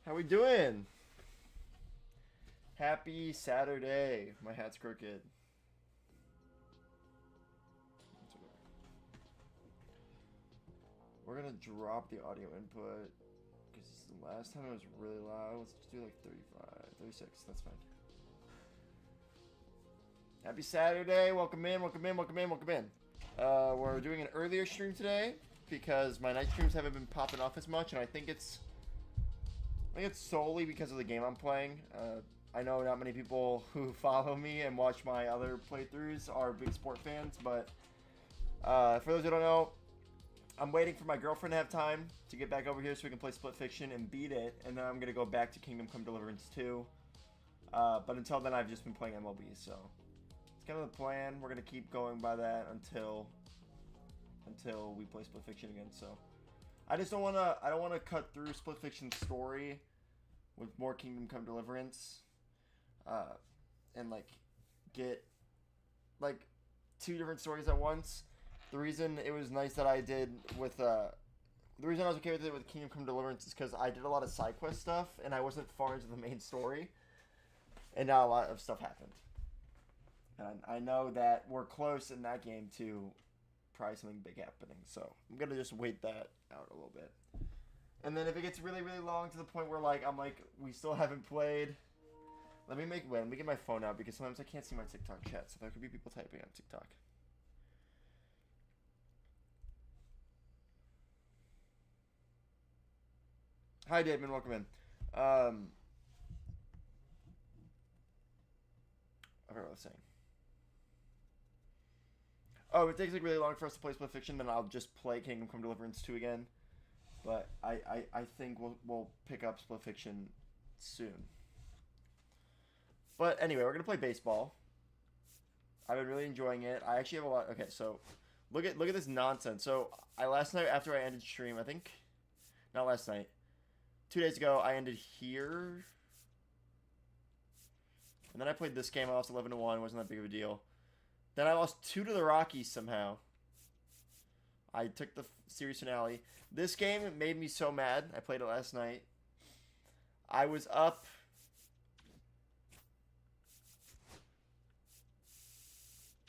How we doing? Happy Saturday. My hat's crooked. We're gonna drop the audio input because the last time it was really loud. Let's just do like 35, 36. That's fine. Happy Saturday. Welcome in, welcome in, welcome in, welcome in. We're doing an earlier stream today because my night streams haven't been popping off as much, and I think it's solely because of the game I'm playing. I know not many people who follow me and watch my other playthroughs are big sport fans, but for those who don't know, I'm waiting for my girlfriend to have time to get back over here so we can play Split Fiction and beat it, and then I'm going to go back to Kingdom Come Deliverance 2. But until then, I've just been playing MLB, so it's kind of the plan. We're going to keep going by that until we play Split Fiction again, so I just don't want to cut through Split Fiction's story with more Kingdom Come Deliverance and like get like two different stories at once. The reason it was nice that I did with the reason I was okay with it with Kingdom Come Deliverance is because I did a lot of side quest stuff and I wasn't far into the main story, and now a lot of stuff happened. And I know that we're close in that game to probably something big happening, so I'm gonna just wait that out a little bit. And then if it gets really, really long to the point where I'm like, we still haven't played. Let me get my phone out because sometimes I can't see my TikTok chat, so there could be people typing on TikTok. Hi, David. Welcome in. I forgot what I was saying. Oh, if it takes really long for us to play Split Fiction, then I'll just play Kingdom Come Deliverance 2 again. But I think we'll pick up Split Fiction soon. But anyway, we're gonna play baseball. I've been really enjoying it. I actually have a lot. Okay, so look at this nonsense. So last night after I ended stream, I think not last night, 2 days ago, I ended here, and then I played this game. I lost 11-1. Wasn't that big of a deal. Then I lost 2 to the Rockies somehow. I took the series finale. This game made me so mad. I played it last night. I was up.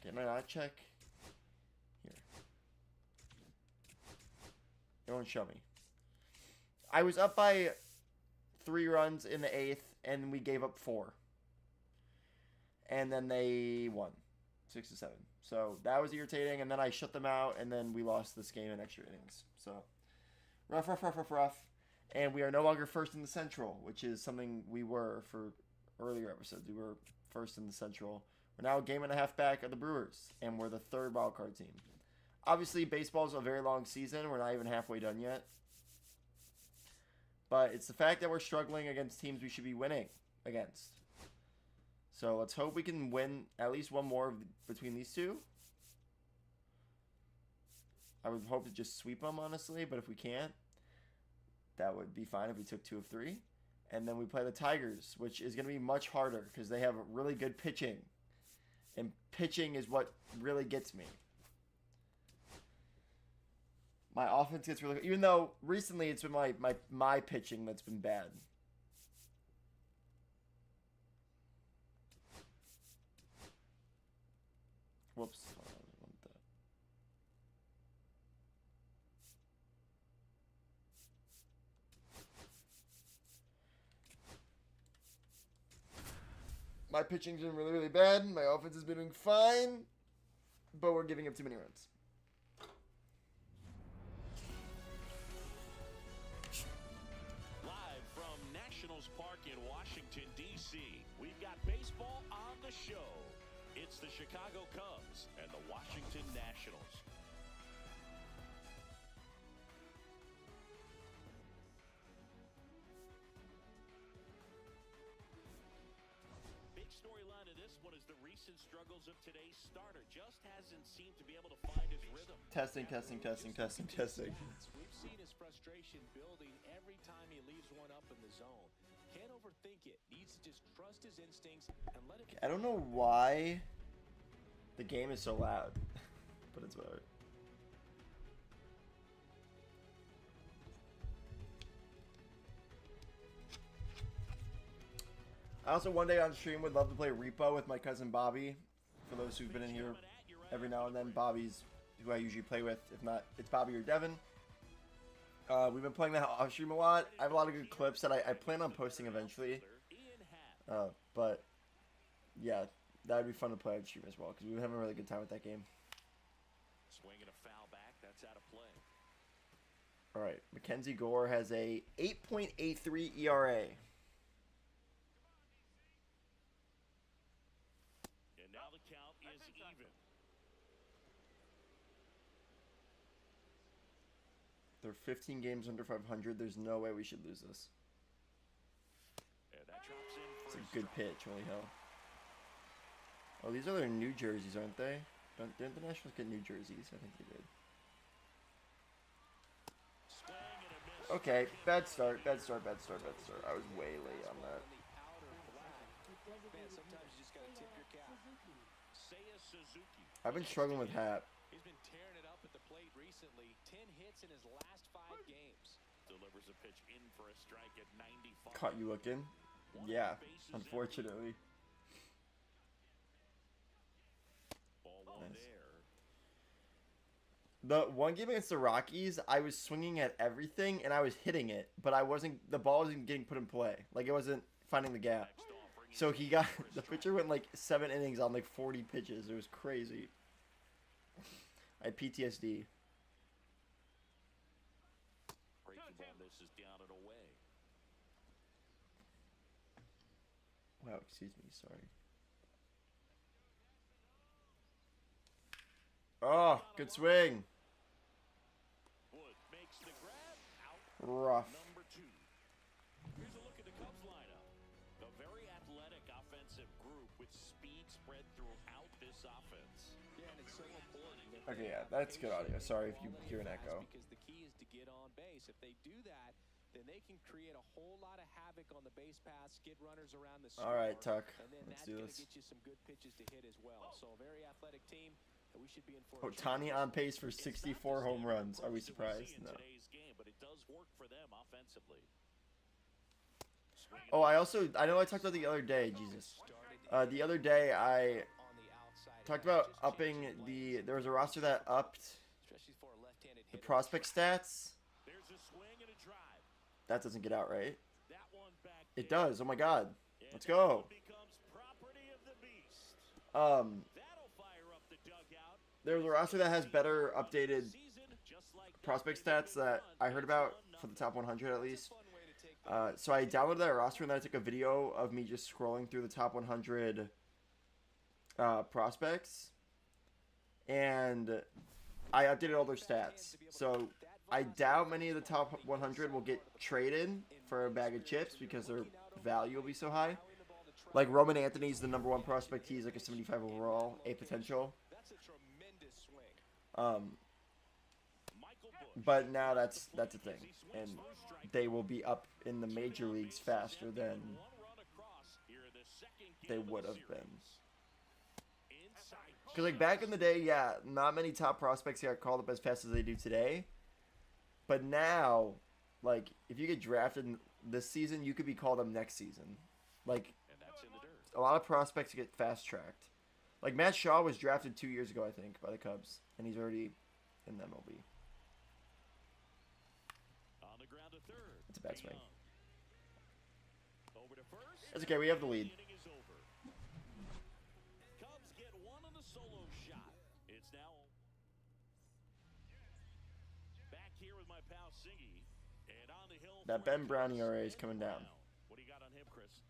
Can I not check? Here. It won't show me. I was up by 3 runs in the 8th, and we gave up 4. And then they won 6-7. So that was irritating, and then I shut them out, and then we lost this game in extra innings. So rough. And we are no longer first in the Central, which is something we were for earlier episodes. We were first in the Central. We're now a game and a half back of the Brewers, and we're the 3rd wildcard team. Obviously, baseball is a very long season. We're not even halfway done yet. But it's the fact that we're struggling against teams we should be winning against. So let's hope we can win at least one more between these two. I would hope to just sweep them, honestly, but if we can't, that would be fine if we took 2 of 3. And then we play the Tigers, which is going to be much harder because they have really good pitching. And pitching is what really gets me. My offense gets really good, even though recently it's been my pitching that's been bad. Whoops. My pitching's been really, really bad. My offense has been doing fine, but we're giving up too many runs. Live from Nationals Park in Washington, D.C., we've got baseball on the show. It's the Chicago Cubs and the Washington Nationals. Big storyline of this one is the recent struggles of today's starter. Just hasn't seemed to be able to find his rhythm. Testing. We've seen his frustration building every time he leaves one up in the zone. Can't overthink it. Needs to just trust his instincts and let it. I don't know why the game is so loud, but it's whatever. I also one day on stream would love to play Repo with my cousin Bobby. For those who've been in here every now and then, Bobby's who I usually play with. If not, it's Bobby or Devin. We've been playing that off stream a lot. I have a lot of good clips that I plan on posting eventually. But yeah, that would be fun to play on stream as well because we were having a really good time with that game. Swinging a foul back, that's out of play. All right, Mackenzie Gore has a 8.83 ERA. And now the count is even. They're 15 games under 500. There's no way we should lose this. And that drops in It's for a good pitch, holy hell. Oh, these are their new jerseys, aren't they? Didn't the Nationals get new jerseys? I think they did. swing and a miss. Okay, bad start. I was way late on that. Man, sometimes you just gotta tip your cap. Seiya Suzuki. I've been struggling with Hap. He's been tearing it up at the plate recently. 10 hits in his last 5 games. Delivers a pitch in for a strike at 95. Caught you looking? Yeah, unfortunately. Ball one Nice. there. The one game against the Rockies, I was swinging at everything and I was hitting it, but the ball wasn't getting put in play. Like, it wasn't finding the gap. Next offering is So in the for a pitcher strike. went like 7 innings on like 40 pitches. It was crazy. I had PTSD. Breaking ball misses down and away. Wow, excuse me, sorry. Oh, good swing. Wood makes the grab. Out. Rough. Number 2. Here's a look at the Cubs lineup. A very athletic offensive group with speed spread throughout this offense. Yeah, and it's so important. that Okay, they yeah, have that's good audio. patience Sorry if with you the ball hear an that echo. Because the key is to get on base. If they do that, then they can create a whole lot of havoc on the base paths, get runners around the score. All right, Tuck. And then Let's that's do going this. to get you some good pitches to hit as well. So a very athletic team, and we should be in for a Otani treat. on pace for It's not 64 the home standard runs. Are we approach that surprised? see in No. today's game, but it does work for them offensively. Swinging Oh, I know I talked about the other day, Jesus. The other day I on the outside talked edge, about just upping changing there was a roster that upped especially for a left-handed the hitter. prospect stats. There's a swing and a drive. That doesn't get out, right? That one back It there. does. Oh my god. And Let's that go. one becomes property of the beast. Um, That'll fire up the dugout. there's a roster that has better updated Season, just like that, prospect they've stats been that run. I heard It's about 1-0. for the top 100 at least. Fun way to take the So I downloaded that roster and then I took a video of me just scrolling through the top 100 prospects, and I updated all their stats. So I doubt many of the top 100 will get traded for a bag of chips because their value will be so high. Like Roman Anthony's the #1 prospect. He's like a 75 overall, a potential. That's a tremendous swing. Michael Busch. But now that's a thing, and they will be up in the major leagues faster than One run across here in the second game they of the would have series. been. Inside. Because like back in the day, yeah, not many top prospects got called up as fast as they do today. But now, like if you get drafted this season, you could be called up next season. Like And that's in the dirt. a lot of prospects get fast tracked. Like Matt Shaw was drafted 2 years ago, I think, by the Cubs, and he's already in the MLB. On the ground to third. It's a bad swing. DeYoung. Over to first. That's okay. We have the lead. Inning is over. Cubs get one on the solo shot. It's now back here with my pal Singy, and on the hill. That for Ben the Brown Cubs, ERA is Ben coming down. Brown. What do you got on him, Chris?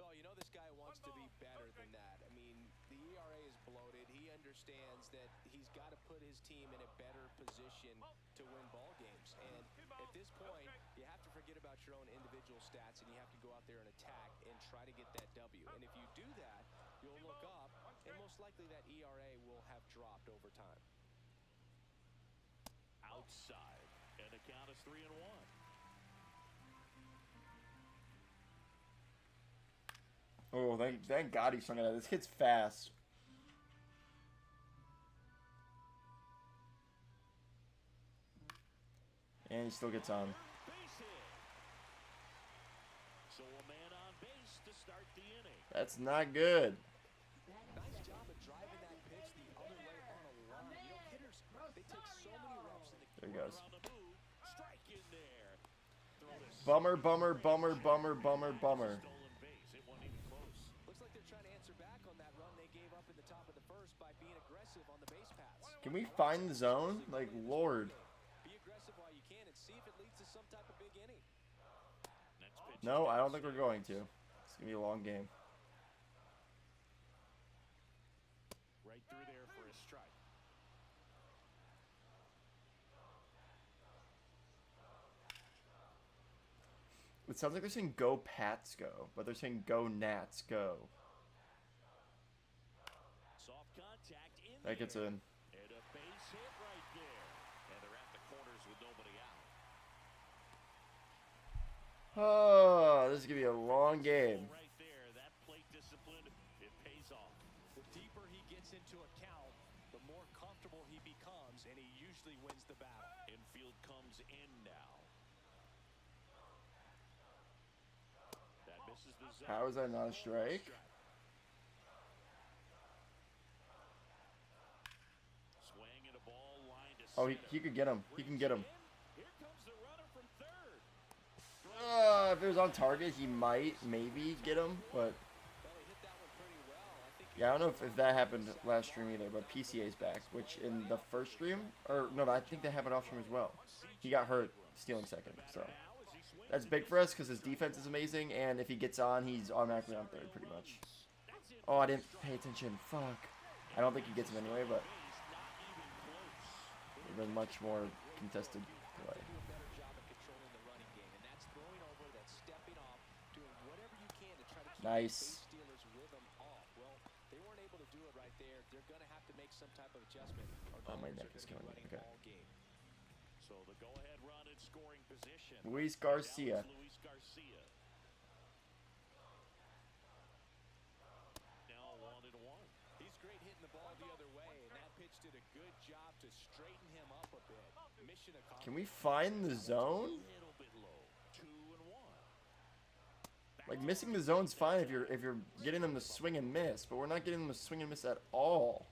Oh, you know this guy wants to be better than that. I mean, the ERA is bloated. He understands that he's got to put his team in a better position to win ball games. And at this point, you have to forget about your own individual stats and you have to go out there and attack and try to get that W. And if you do that, you'll look up and most likely that ERA will have dropped over time. Outside, and the count is 3-1. Oh, thank God he swung at that. This kid's fast. And he still gets on. Base hit. So a man on base to start the That's not good. Nice job of driving that pitch the other way on a line. You know, hitters, they take so many reps in the There he goes. on the move. Strike in there. Throw to Bummer, bummer, bummer, bummer, bummer, bummer. stolen base. It wasn't even close. Looks like they're trying to answer back on that run they gave up in the top of the first by being aggressive on the base paths. Can we find the zone? Like, Lord. Be aggressive while you can and see if it leads to some type of big inning. Next pitch No, is I don't think down. we're going to. It's going to be a long game. Right through there for a strike. It sounds like they're saying go Pats go, but they're saying go Nats go. Soft contact in That gets there. in. And a base hit right there. And they're at the corners with nobody out. Oh, this is going to be a long game. Right there, that plate discipline, it pays off. The deeper he gets into a count, the more comfortable he becomes, and he usually wins the battle. Infield comes in now. That misses the zone. How is that not a strike? Swing and a ball line to Oh, center. he could get him. He can get him. Here comes the runner from third. If it was on target, he might maybe get him, but Well, he hit that one pretty well. I think yeah, I don't know if that happened last stream either, but PCA's back, which in the first stream, or no, I think that happened off stream as well. He got hurt stealing second, so Now as he swings that's big for us because his defense is amazing, and if he gets on, he's automatically on third pretty much. Oh, I didn't pay attention. Fuck. I don't think he gets him anyway, but it would have been much more contested play. do a better job at controlling the running game, and that's throwing over, that's stepping off, doing whatever you can to try to keep Nice. the base stealers' rhythm off. Well, they weren't able to do it right there. They're going to have to make some type of adjustment. Or Oh, my Dodgers neck are is gonna be killing me. running Okay. all game. So the go-ahead run in scoring position. Luis Now it's Garcia. Luis Garcia. Now 1-1. He's great hitting the ball the other way, and that pitch did a good job to straighten him up a bit. Mission accomplished. Can we find the zone? Little bit low. 2-1. Like missing the zone's fine if you're getting them to swing and miss, but we're not getting them to swing and miss at all.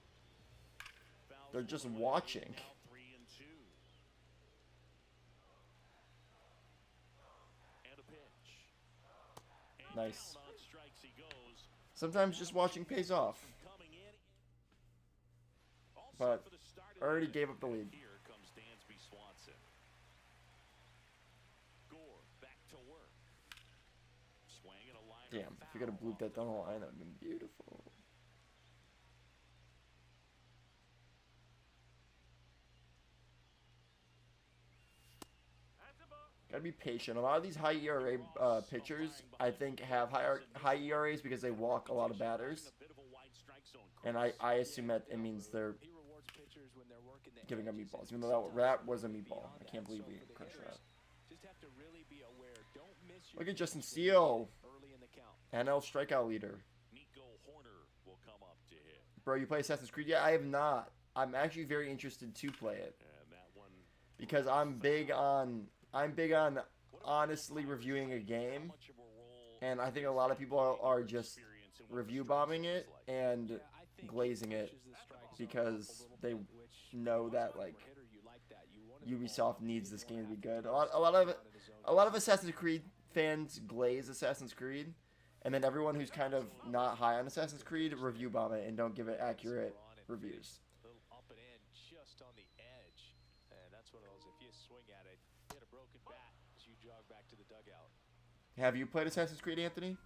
Fouls They're just away. watching. Now 3-2. And a pitch. And Nice. down on strikes he goes. Sometimes just watching pays off. Coming in. Also But for the start of already the gave up the lead. Here comes Dansby Swanson. Gore back to work. Swing and a line. Damn, if you could have blooped that down the line, that would have been beautiful. Gotta be patient. A lot of these high ERA pitchers, I think, have high ERAs because they walk a lot of batters. And I assume that it means they're He rewards pitchers when they're working the giving up edges, meatballs. and Even though that was a sometimes meatball. beyond I can't that. believe So we for the crushed hitters, that. just have to really be aware. Don't miss your Look at Justin pitches when you Steele, get early in the count. NL strikeout leader. Nico Horner will come up to hit. Bro, you play Assassin's Creed? Yeah, I have not. I'm actually very interested to play it And that one because I'm big on honestly reviewing a game, much of a role and I think a lot of people are just experience and what review the bombing strike it zone's like. and Yeah, I think glazing he it pushes the strike zone because up a little they bit, which know that as a like hitter, you like that. You wanted the ball Ubisoft up, needs you this wanna game to be have good. throw A lot of down in the zone. a lot of Assassin's Creed fans glaze Assassin's Creed, and then everyone who's kind of not high on Assassin's Creed review bomb it and don't give it accurate reviews. Little up and in, just on the edge, and that's one of those. If you swing at it, hit a broken bat as you jog back to the dugout. Have you played Assassin's Creed, Anthony?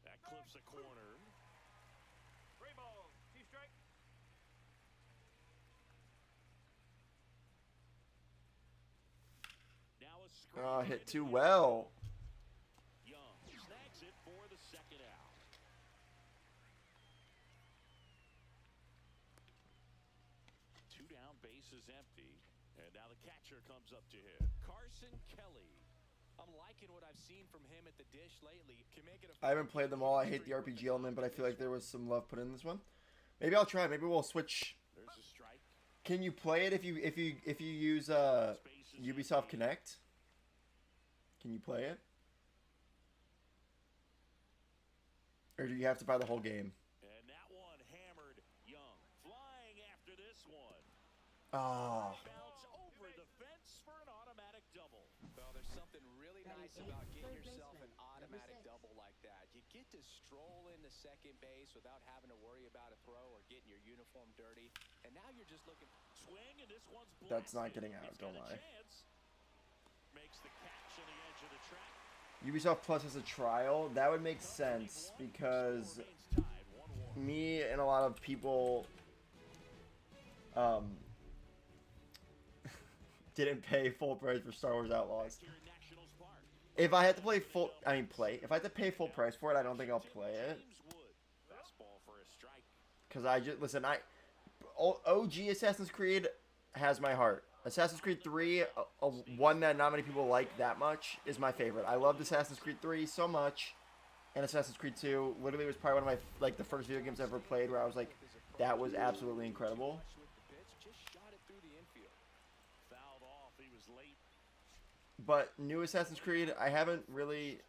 That clips a corner. Now a screen Hit in too the well. Young snags it for the second out. Two down, bases empty, and now the catcher comes up to hit. Carson Kelly. I'm liking what I've seen from him at the dish lately. Can make it a I haven't played them all. I hate the RPG element, but I feel like there was some love put in this one. Maybe I'll try it. Maybe we'll switch. There's a strike. Can you play it if you use Space is Ubisoft empty. Connect? Can you play it? Or do you have to buy the whole game? And that one hammered Young. Flying after this one. Oh. Bounce over the fence for an automatic double. Well, there's something really nice about getting yourself an automatic double like that. You get to stroll into second base without having to worry about a throw or getting your uniform dirty. And now you're just looking. Swing, and this one's That's not blasted. getting out, It's don't got a lie. chance. Makes the catch on the edge of the track. Ubisoft Plus as a trial, that would make sense because Score remains tied 1-1. me and a lot of people didn't pay full price for Star Wars Outlaws. Here at Nationals Park. If I had to if I had to pay full price for it, I don't think I'll play it. James Wood. Fastball for a strike. Because OG Assassin's Creed has my heart. Assassin's Creed 3, one that not many people like that much, is my favorite. I loved Assassin's Creed 3 so much, and Assassin's Creed 2 literally was probably one of my the first video games I ever played where I was like, that was absolutely incredible. Just shot it through the infield. Fouled off. He was late. But new Assassin's Creed, I haven't really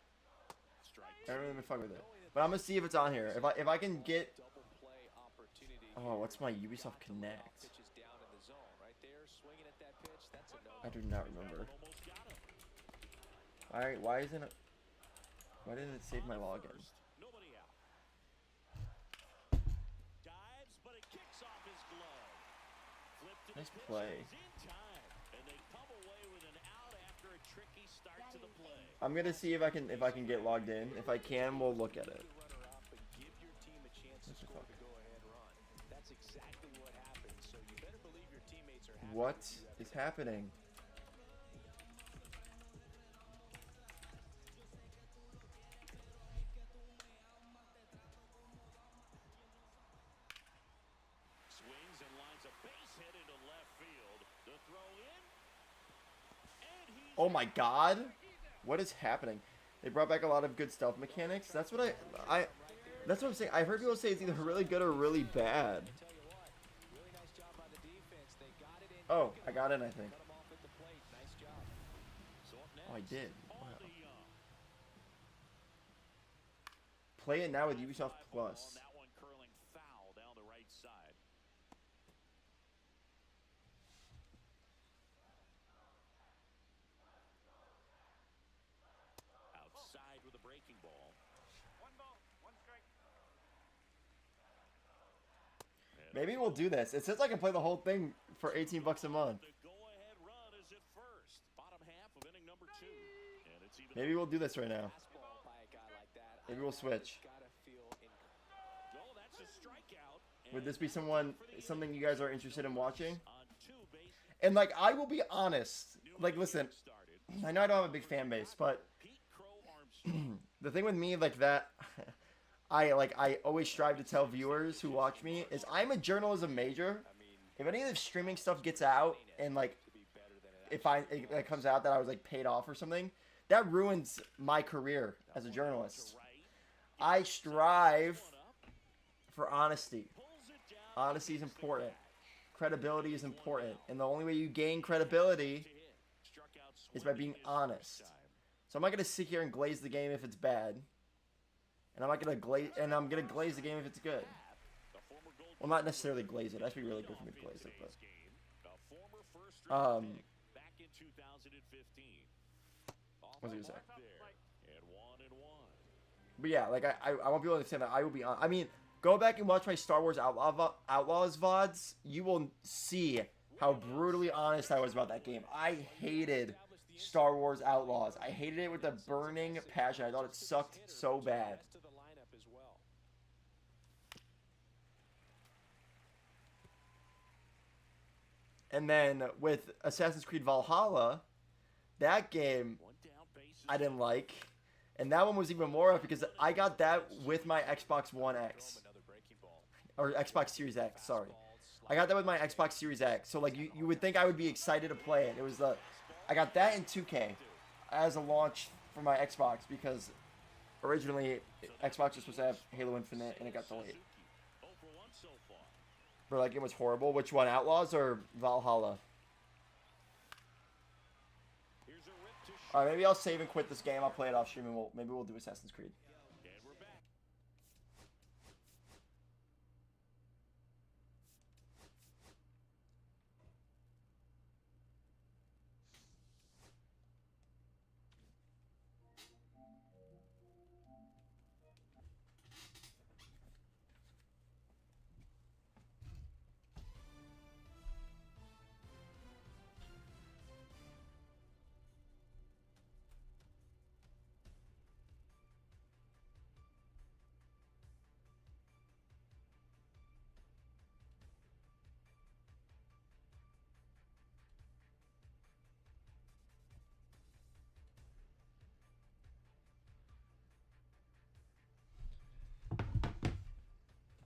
been fucking with it. But I'm gonna see if it's on here. If I can get. Double play opportunity. Oh, what's my Ubisoft Connect? Pitches down in the zone right there, swinging at that pitch. That's a no. I do not remember. Almost got him. Alright, why didn't it save my login? Nobody out. Dives, but it kicks off his glove. Flipped to the Nice pitch, play. and he's in time. And they come away with an out after a tricky start to the play. I'm gonna see if I can get logged in. If I can, we'll look at it. Runner up and give your team a chance to What the score fuck? the go-ahead run. That's exactly what happened. So you better believe your teammates are happy. What with you is happening? Swings and lines a base hit into left field. The throw in. And he's Oh my god! What is happening? They brought back a lot of good stealth mechanics. That's what that's what I'm saying. I've heard people say it's either really good or really bad. Tell you what, really nice job by the defense. They got it in. Oh, quick I got in, I enough. think. Cut 'em off at the plate. Nice job. so up next. Oh, I did. Paul Wow. DeYoung. Play it now with Ubisoft Fly ball Plus. on that one curling foul down the right side. Outside with a breaking ball. One ball, one strike. And Maybe we'll do this. It says I can play the whole thing for 18 bucks a month. the go-ahead run is at first. Bottom half of inning number 2. And it's even. Maybe we'll do this right now. Fastball by a guy like that. Maybe we'll switch. Gotta feel Oh, that's a strikeout. Would this be something you guys are interested in watching? On 2 bases. And like, I will be honest. Like, listen, Started. I know I don't have a big fan base, but Pete Crow Armstrong. the thing with me like that, I always strive to tell viewers who watch me is I'm a journalism major. If any of the streaming stuff gets out and like if it comes out that I was like paid off or something, that ruins my career as a journalist. I strive for honesty. Honesty is important. Credibility is important, and the only way you gain credibility is by being honest. So I'm not gonna sit here and glaze the game if it's bad, and I'm gonna glaze the game if it's good. Well, not necessarily glaze it. That's be really good for me to glaze it, but Back in 2015. what was I gonna say? And 1-1. But yeah, like I want people to understand that I will be on. I mean, go back and watch my Star Wars Outlaws VODs. You will see how brutally honest I was about that game. I hated Star Wars Outlaws. I hated it with a burning passion. I thought it sucked so bad. rest of the lineup as well. And then with Assassin's Creed Valhalla, that game One down, bases I didn't like. And that one was even more up because I got that with my Xbox One X. Another breaking ball. Or Xbox Series X, sorry. I got that with my Xbox Series X. So like you would think I would be excited to play it. It was I got that in 2K as a launch for my Xbox because originally Xbox was supposed to have Halo Infinite and it got delayed. 0 for 1 so far. Bro, that game was horrible. Which one, Outlaws or Valhalla? Here's a rip to All right, maybe I'll save and quit this game. I'll play it off stream, and maybe we'll do Assassin's Creed. And we're back.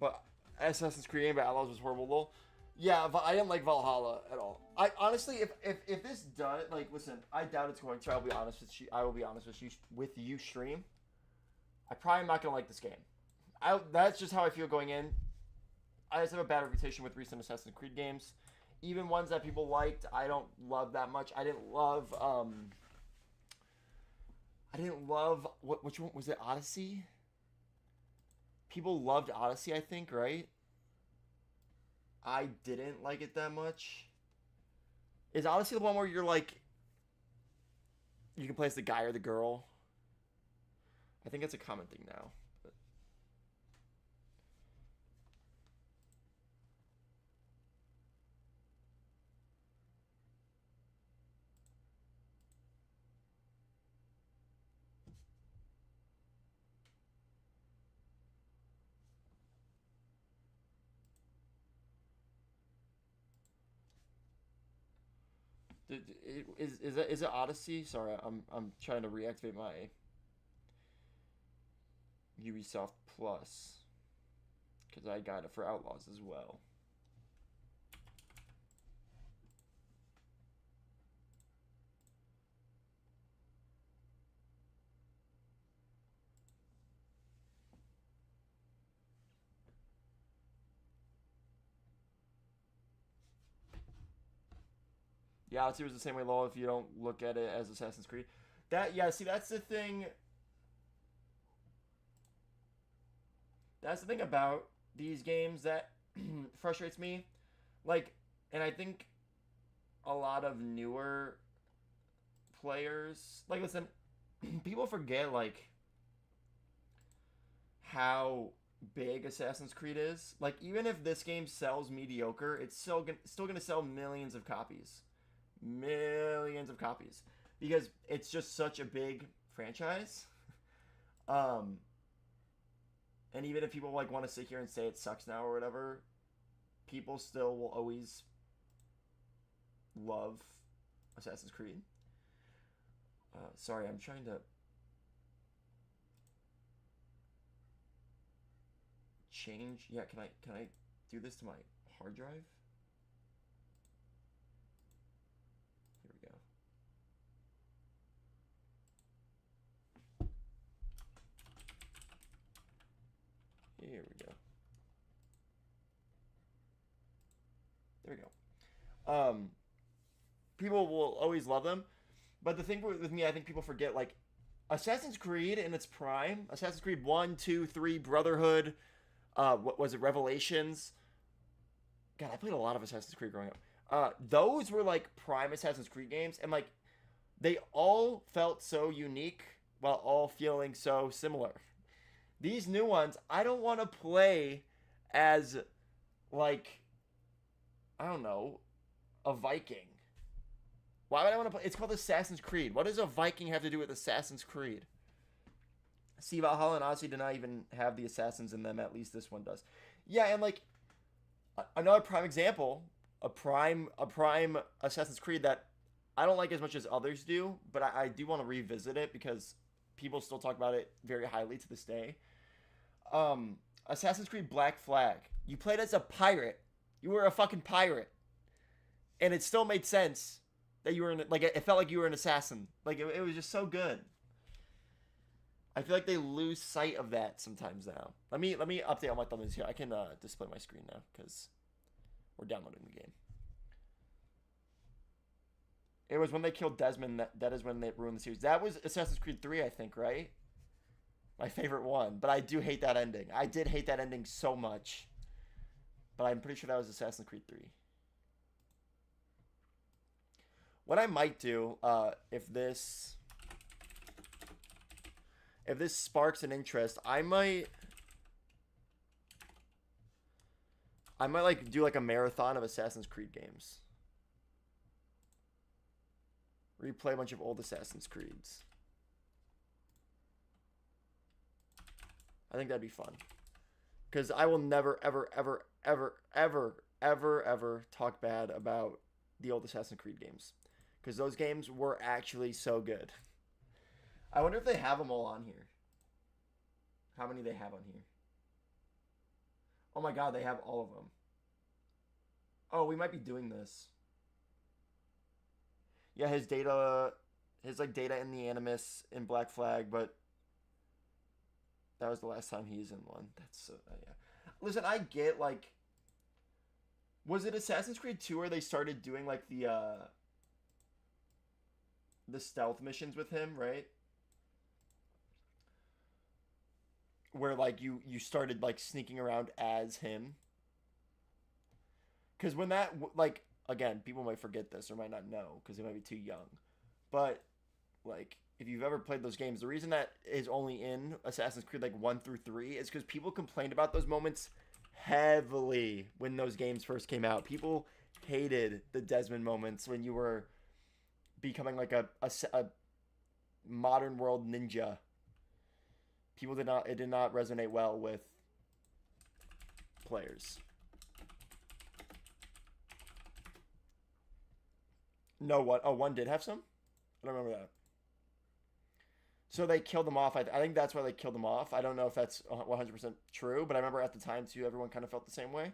But Assassin's Creed but Outlaws was horrible though. Yeah, I didn't like Valhalla at all. I honestly, if this does, like, listen, I doubt it's going to. I'll be honest with you. I will be honest with you. Stream. I probably am not gonna like this game. That's just how I feel going in. I just have a bad reputation with recent Assassin's Creed games. Even ones that people liked, I don't love that much. I didn't love which one was it? Odyssey? People loved Odyssey, I think, right? I didn't like it that much. Is Odyssey the one where you're like, you can play as the guy or the girl? I think it's a common thing now. But... Is it Odyssey? Sorry, I'm trying to reactivate my Ubisoft Plus because I got it for Outlaws as well. Yeah, Odyssey was the same way, Lol, if you don't look at it as Assassin's Creed. See, that's the thing. That's the thing about these games that frustrates me. Like, and I think a lot of newer players, like, listen, people forget, like, how big Assassin's Creed is. Like, even if this game sells mediocre, it's still gonna sell millions of copies. Millions of copies because it's just such a big franchise. And even if people like want to sit here and say it sucks now or whatever, people still will always love Assassin's Creed. Sorry, I'm trying to change. Yeah, can I do this to my hard drive? Here we go. There we go. People will always love them, but the thing with me, I think people forget, like, Assassin's Creed in its prime, Assassin's Creed 1, 2, 3, Brotherhood, what was it, Revelations? God, I played a lot of Assassin's Creed growing up. Those were, like, prime Assassin's Creed games, and, like, they all felt so unique while all feeling so similar. These new ones, I don't want to play as, like, I don't know, a Viking. Why would I want to play? It's called Assassin's Creed. What does a Viking have to do with Assassin's Creed? See, Valhalla and Odyssey do not even have the assassins in them. At least this one does. Yeah, and, like, another prime example, a prime Assassin's Creed that I don't like as much as others do, but I do want to revisit it because people still talk about it very highly to this day. Assassin's Creed Black Flag. You played as a pirate. You were a fucking pirate. And it still made sense that you were it felt like you were an assassin. Like, it was just so good. I feel like they lose sight of that sometimes now. Let me update all my thumbnails here. I can display my screen now because we're downloading the game. It was when they killed Desmond. That is when they ruined the series. That was Assassin's Creed 3, I think, right? My favorite one. But I do hate that ending. I did hate that ending so much. But I'm pretty sure that was Assassin's Creed 3. What I might do, if this sparks an interest, I might like do like a marathon of Assassin's Creed games. Replay a bunch of old Assassin's Creeds. I think that'd be fun. Because I will never, ever, ever, ever, ever, ever, ever talk bad about the old Assassin's Creed games. Because those games were actually so good. I wonder if they have them all on here. How many they have on here. Oh my god, they have all of them. Oh, we might be doing this. Yeah, his data in the Animus in Black Flag, but that was the last time he's in one. That's yeah. Listen, I get like, was it Assassin's Creed 2 where they started doing like the stealth missions with him, right? Where like you started like sneaking around as him. Because when that like, again, people might forget this or might not know because they might be too young. But, like, if you've ever played those games, the reason that is only in Assassin's Creed, like, 1 through 3 is because people complained about those moments heavily when those games first came out. People hated the Desmond moments when you were becoming, like, a modern world ninja. It did not resonate well with players. No, what? Oh, one did have some? I don't remember that. So they killed them off. I think that's why they killed them off. I don't know if that's 100% true, but I remember at the time, too, everyone kind of felt the same way.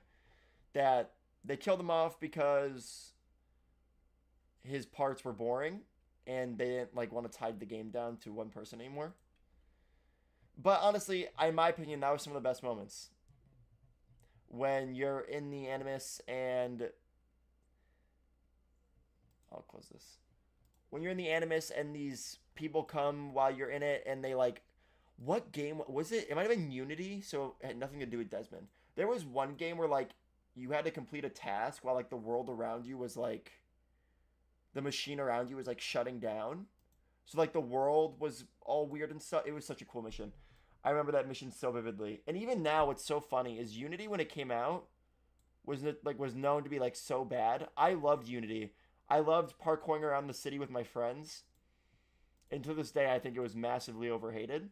That they killed him off because his parts were boring, and they didn't, like, want to tie the game down to one person anymore. But honestly, in my opinion, that was some of the best moments. When you're in the Animus and... I'll close this. When you're in the Animus and these people come while you're in it and they like... What game was it? It might have been Unity, so it had nothing to do with Desmond. There was one game where like you had to complete a task while like the world around you was like... The machine around you was like shutting down. So like the world was all weird and stuff. It was such a cool mission. I remember that mission so vividly. And even now what's so funny is Unity when it came out was known to be like so bad. I loved Unity. I loved parkouring around the city with my friends. And to this day, I think it was massively overhated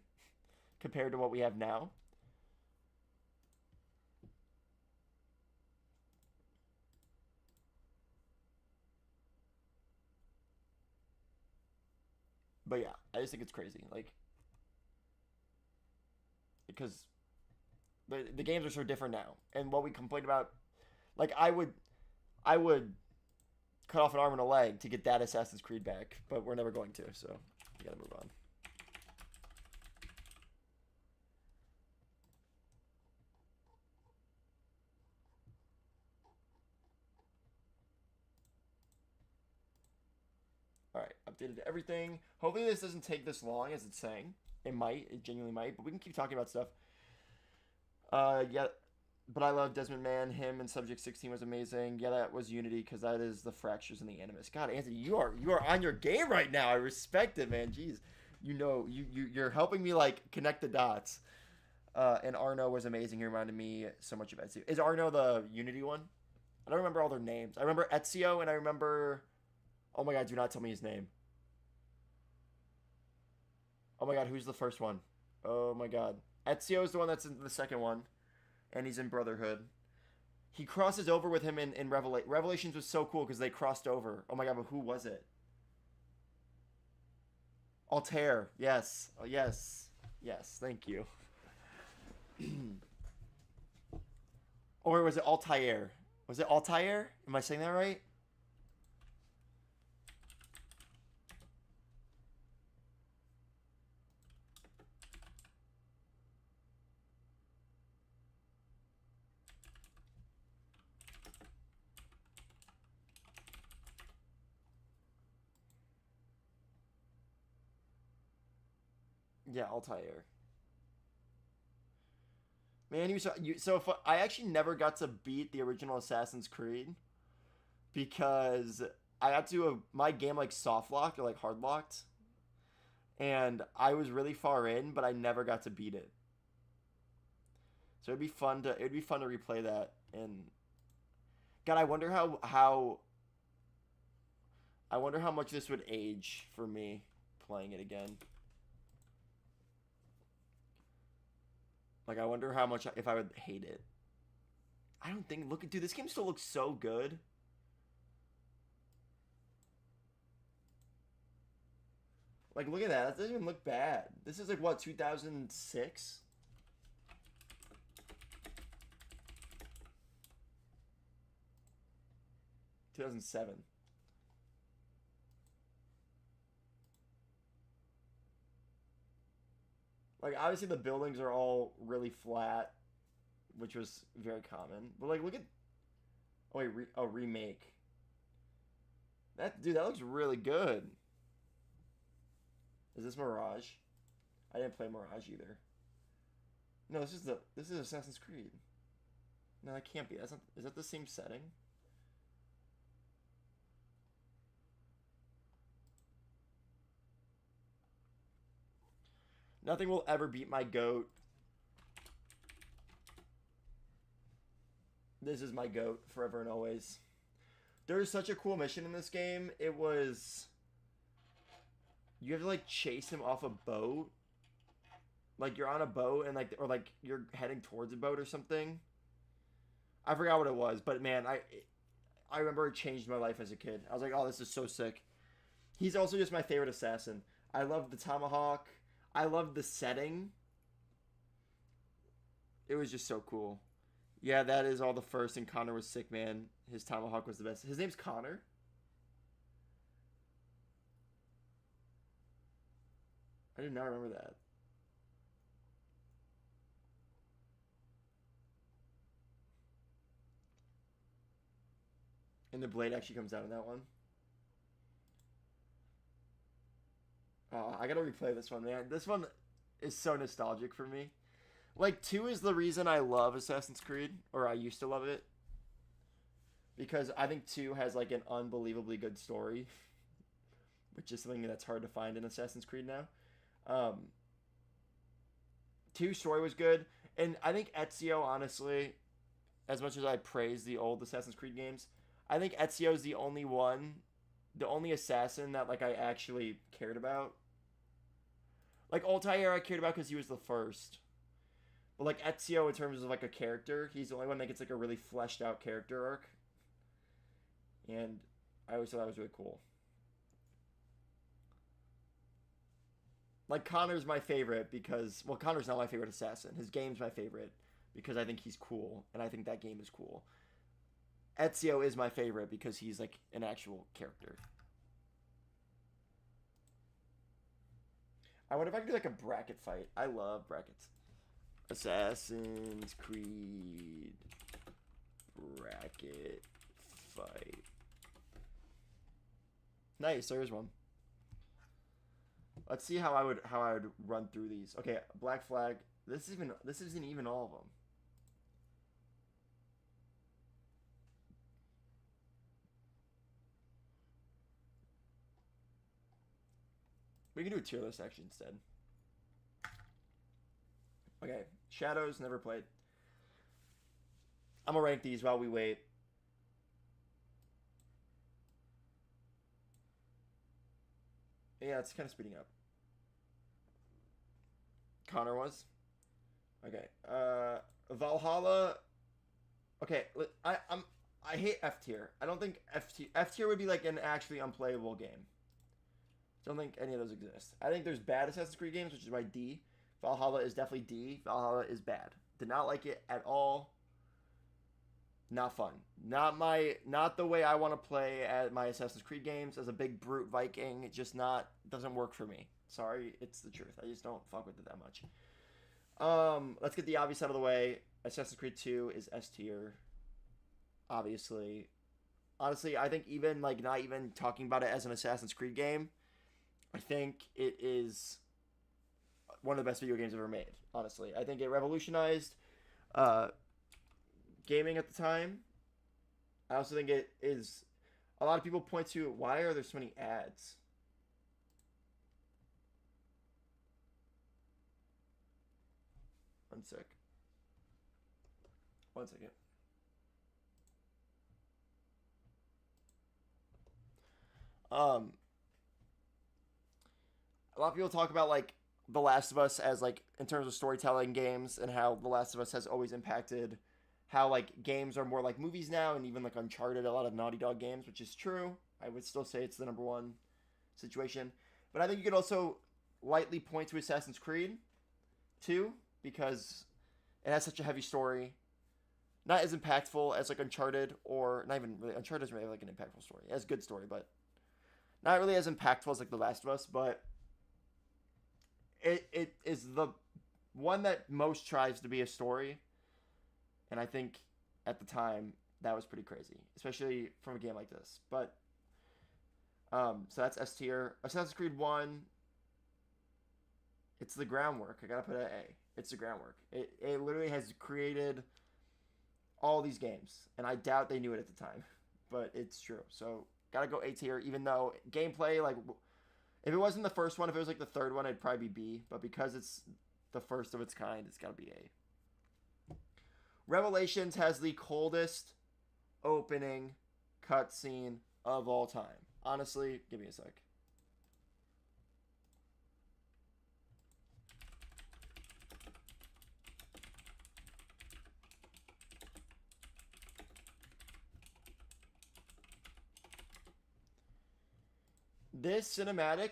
compared to what we have now. But yeah, I just think it's crazy. Like, because the games are so different now. And what we complained about, like, I would cut off an arm and a leg to get that Assassin's Creed back, but we're never going to, so we gotta move on. Alright, updated everything. Hopefully this doesn't take this long as it's saying. It might, it genuinely might, but we can keep talking about stuff. Yeah, but I love Desmond Man. Him and Subject 16 was amazing. Yeah, that was Unity because that is the fractures in the Animus. God, Anthony, you are on your game right now. I respect it, man. Jeez, you know, you're helping me like connect the dots. And Arno was amazing. He reminded me so much of Ezio. Is Arno the Unity one? I don't remember all their names. I remember Ezio and I remember. Oh my God, do not tell me his name. Oh my God, who's the first one? Oh my God, Ezio is the one that's in the second one. And he's in Brotherhood. He crosses over with him in Revelations was so cool because they crossed over. Oh my God, but who was it? Altair. Yes. Oh, yes. Yes. Thank you. Or was it Altair? Was it Altair? Am I saying that right? Yeah, Altair. Man, I actually never got to beat the original Assassin's Creed because I had to my game like soft locked or like hard locked, and I was really far in, but I never got to beat it. So it'd be fun to replay that. And God, I wonder how much this would age for me playing it again. Like, I wonder how much if I would hate it. I don't think. Dude, this game still looks so good. Like, look at that. That doesn't even look bad. This is like what, 2006? (2007). Like, obviously the buildings are all really flat, which was very common. But like, look at oh wait, remake. That looks really good. Is this Mirage? I didn't play Mirage either. No, this is Assassin's Creed. No, that can't be. Is that the same setting? Nothing will ever beat my GOAT. This is my GOAT forever and always. There's such a cool mission in this game. It was... You have to, like, chase him off a boat. Like, you're on a boat and, like... Or, like, you're heading towards a boat or something. I forgot what it was. But, man, I remember it changed my life as a kid. I was like, oh, this is so sick. He's also just my favorite assassin. I love the tomahawk. I love the setting. It was just so cool. Yeah, that is all the first, and Connor was sick, man. His tomahawk was the best. His name's Connor? I did not remember that. And the blade actually comes out in that one. Oh, I gotta replay this one, man. This one is so nostalgic for me. Like, 2 is the reason I love Assassin's Creed, or I used to love it. Because I think 2 has, like, an unbelievably good story. Which is something that's hard to find in Assassin's Creed now. 2 story was good. And I think Ezio, honestly, as much as I praise the old Assassin's Creed games, I think Ezio is the only assassin that, like, I actually cared about. Like, Altair I cared about because he was the first. But, like, Ezio, in terms of, like, a character, he's the only one that gets, like, a really fleshed out character arc. And I always thought that was really cool. Like, Connor's my favorite because... Well, Connor's not my favorite assassin. His game's my favorite because I think he's cool, and I think that game is cool. Ezio is my favorite because he's, like, an actual character. I wonder if I can do, like, a bracket fight. I love brackets. Assassin's Creed bracket fight. Nice, there's one. Let's see how I would run through these. Okay, Black Flag. This isn't even all of them. We can do a tier list actually instead. Okay, Shadows, never played. I'm gonna rank these while we wait. Yeah, it's kind of speeding up. Connor was. Okay, Valhalla. Okay, I hate F tier. I don't think F tier would be like an actually unplayable game. Don't think any of those exist. I think there's bad Assassin's Creed games, which is why D. Valhalla is definitely D. Valhalla is bad. Did not like it at all. Not fun. Not the way I want to play at my Assassin's Creed games as a big brute Viking. It just doesn't work for me. Sorry, it's the truth. I just don't fuck with it that much. Let's get the obvious out of the way. Assassin's Creed 2 is S tier. Obviously. Honestly, I think even like not even talking about it as an Assassin's Creed game, I think it is one of the best video games ever made. Honestly, I think it revolutionized gaming at the time. I also think it is. A lot of people point to, why are there so many ads? One sec. 1 second. A lot of people talk about like The Last of Us as like in terms of storytelling games, and how The Last of Us has always impacted how like games are more like movies now, and even like Uncharted, a lot of Naughty Dog games, which is true. I would still say it's the number one situation. But I think you could also lightly point to Assassin's Creed too, because it has such a heavy story. Not as impactful as like Uncharted, or not even really. Uncharted doesn't really have like an impactful story. It has a good story, but not really as impactful as like The Last of Us. But it is the one that most tries to be a story, and I think at the time that was pretty crazy, especially from a game like this. But so that's S tier. Assassin's Creed 1. It's the groundwork. I gotta put an A. It's the groundwork. It literally has created all these games, and I doubt they knew it at the time, but it's true. So gotta go A tier, even though gameplay, like, if it wasn't the first one, if it was like the third one, it'd probably be B, but because it's the first of its kind, it's gotta be A. Revelations has the coldest opening cutscene of all time. Honestly, give me a sec. This cinematic,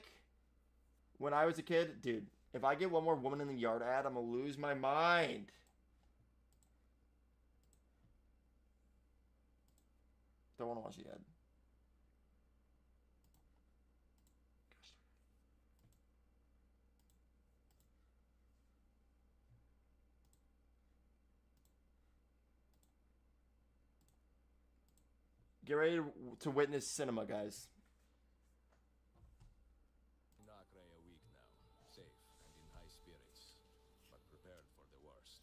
when I was a kid, dude, if I get one more Woman in the Yard ad, I'm gonna lose my mind. Don't want to watch the ad. Get ready to witness cinema, guys. Nacre a week now, safe and in high spirits, but prepared for the worst.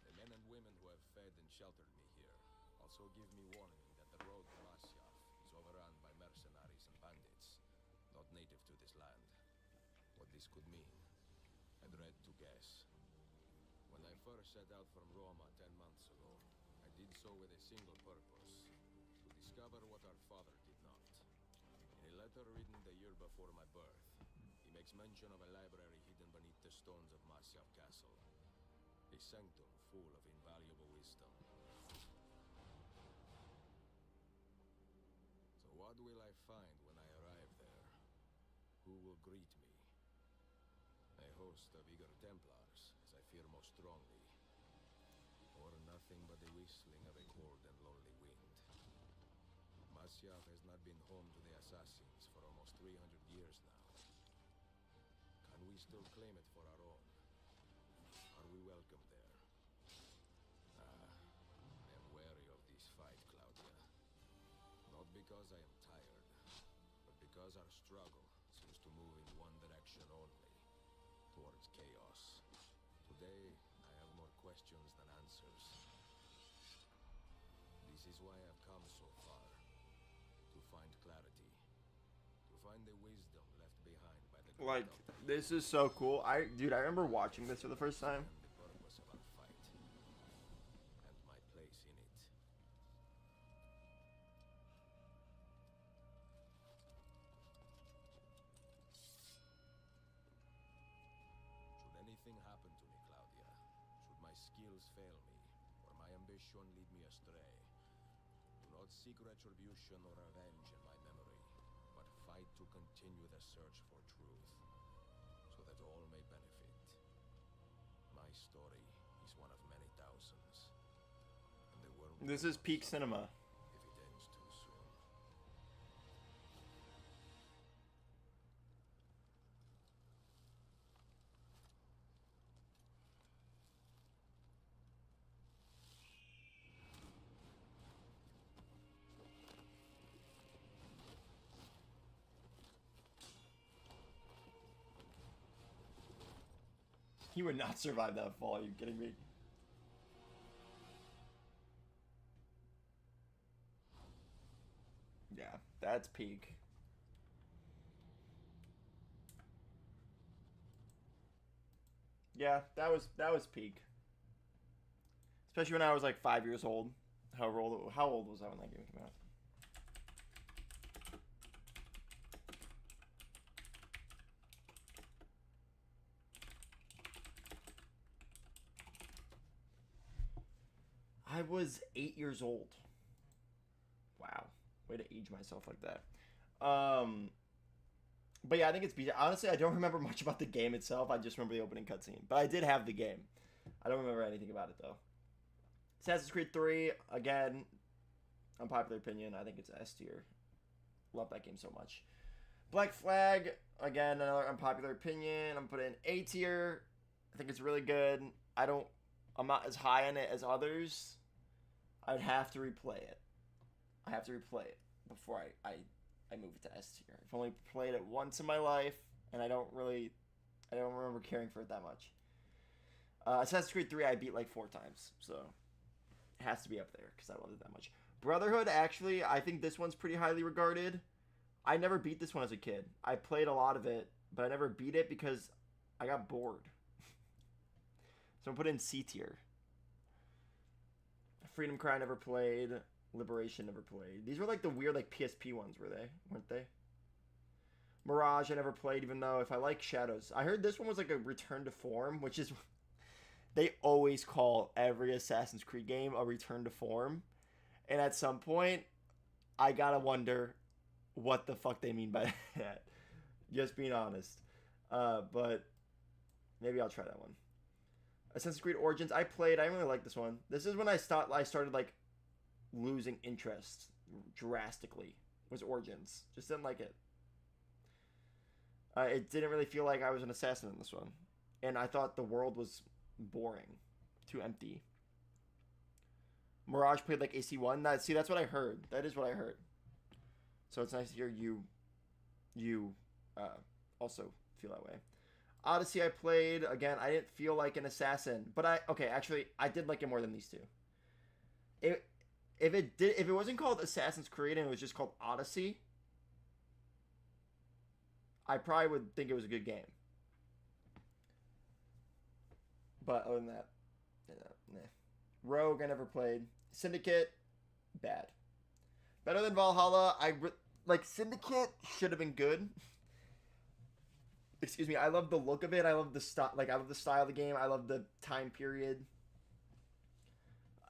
The men and women who have fed and sheltered me here also give me warning that the road to Masyaf is overrun by mercenaries and bandits, not native to this land. What this could mean, I dread to guess. When I first set out from Roma 10 months ago, I did so with a single purpose: to discover what our father did not. In a letter written the year before my birth, he makes mention of a library hidden beneath the stones of Masyaf Castle. A sanctum full of invaluable wisdom. So what will I find when I arrive there? Who will greet me? A host of eager Templars, as I fear most strongly. Or nothing but the whistling of a cold and lonely wind. Masyaf has not been home to the assassins for almost 300 years now. Can we still claim it for our own? Are we welcome there? I am wary of this fight, Claudia. Not because I am tired, but because our struggle seems to move in one direction only, towards chaos. Today, I have more questions than answers. This is why I've come so far. To find clarity. To find the wisdom left behind by the Like, great elder. this is so cool. Dude, I remember watching this for the first time. And the purpose of our fight. And my place in it. Should anything happen to me, Claudia, should my skills fail me, or my ambition lead me astray, do not seek retribution or revenge in my memory, but fight to continue the search for truth, so that all may benefit. My story is one of many thousands, and the world will This is not peak suffer cinema. if it ends too soon. He would not survive that fall. Are you kidding me? Yeah, that's peak. Yeah, that was peak. Especially when I was like 5 years old. How old was I when that game came out? I was 8 years old. Wow. Way to age myself like that. But yeah, I think it's beat. Honestly, I don't remember much about the game itself. I just remember the opening cutscene. But I did have the game. I don't remember anything about it, though. Assassin's Creed 3, again, unpopular opinion, I think it's S tier. Love that game so much. Black Flag, again, another unpopular opinion. I'm putting A tier. I think it's really good. I'm not as high on it as others. I'd have to replay it. I have to replay it before I move it to S tier. I've only played it once in my life, and I don't remember caring for it that much. Assassin's Creed 3 I beat like 4 times, so it has to be up there because I loved it that much. Brotherhood, actually, I think this one's pretty highly regarded. I never beat this one as a kid. I played a lot of it, but I never beat it because I got bored. So I'm putting C tier. Freedom Cry never played. Liberation never played. These were like the weird like PSP ones, weren't they? Mirage I never played, even though if I like Shadows. I heard this one was like a return to form, which is... They always call every Assassin's Creed game a return to form. And at some point, I gotta wonder what the fuck they mean by that. Just being honest. But maybe I'll try that one. Assassin's Creed Origins, I didn't really like this one. This is when I started like losing interest drastically, was Origins. Just didn't like it. It didn't really feel like I was an assassin in this one. And I thought the world was boring. Too empty. Mirage played like AC1. That's what I heard. That is what I heard. So it's nice to hear you also feel that way. Odyssey I played. Again, I didn't feel like an assassin. But actually, I did like it more than these two. If it wasn't called Assassin's Creed and it was just called Odyssey, I probably would think it was a good game. But other than that, nah. Rogue I never played. Syndicate, bad. Better than Valhalla. Syndicate should have been good. Excuse me. I love the look of it. I love the style. I love the style of the game. I love the time period.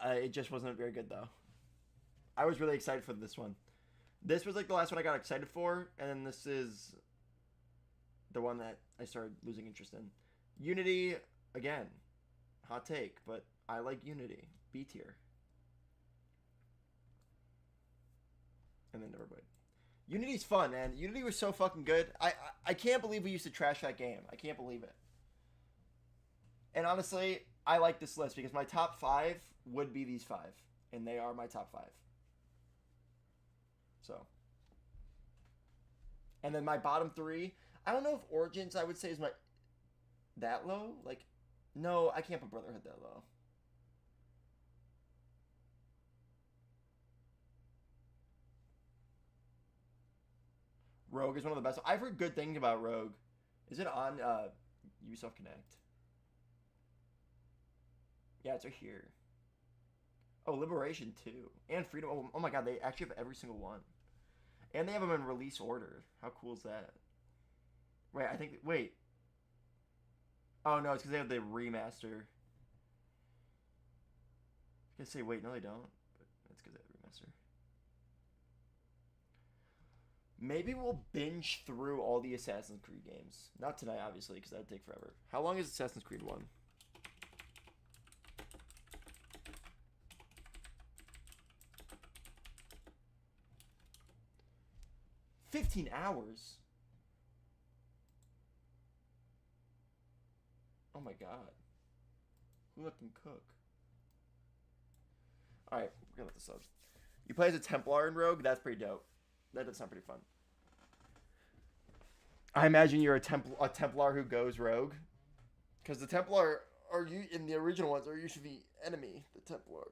It just wasn't very good though. I was really excited for this one. This was like the last one I got excited for, and then this is the one that I started losing interest in. Unity, again, hot take, but I like Unity. B tier. And then never played. Unity's fun, man. Unity was so fucking good. I can't believe we used to trash that game. I can't believe it. And honestly, I like this list because my top 5 would be these 5. And they are my top 5. So. And then my bottom 3. I don't know if Origins, I would say, is that low. No, I can't put Brotherhood that low. Rogue is one of the best. I've heard good things about Rogue. Is it on Ubisoft Connect? Yeah, it's right here. Oh, Liberation 2. And Freedom. Oh my god, they actually have every single one. And they have them in release order. How cool is that? Wait. Oh, no, it's because they have the remaster. I was gonna say, wait, no, they don't. But that's because they have the remaster. Maybe we'll binge through all the Assassin's Creed games. Not tonight, obviously, because that would take forever. How long is Assassin's Creed 1? $15 hours? Oh my god. Who let them cook? Alright, we're gonna let this up. You play as a Templar in Rogue? That's pretty dope. That does sound pretty fun. I imagine you're a Templar who goes rogue. Because the Templar are in the original ones are usually the enemy. The Templar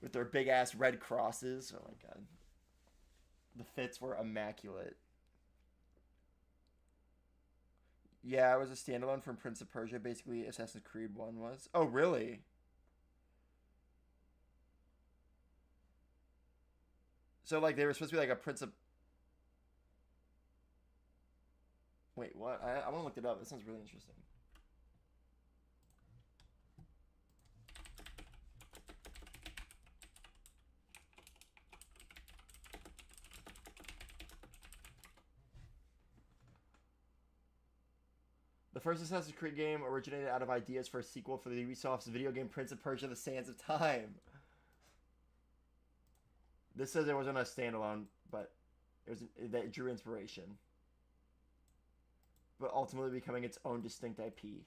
with their big ass red crosses. Oh my god. The fits were immaculate. Yeah, it was a standalone from Prince of Persia. Basically, Assassin's Creed 1 was. Oh, really? So, like, they were supposed to be like a Prince of... Wait, what? I want to look it up. This sounds really interesting. The first Assassin's Creed game originated out of ideas for a sequel for the Ubisoft's video game Prince of Persia: The Sands of Time. This says it wasn't a standalone, but that drew inspiration. But ultimately becoming its own distinct IP.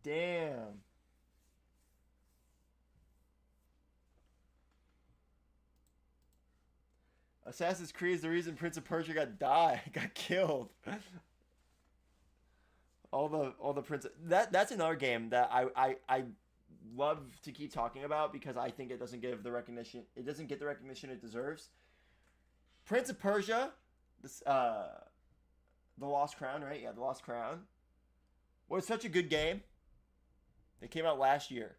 Damn. Assassin's Creed is the reason Prince of Persia got killed. all the Prince that's another game that I love to keep talking about because I think it doesn't get the recognition it deserves. Prince of Persia, this the Lost Crown, right? Yeah, the Lost Crown was such a good game. It came out last year,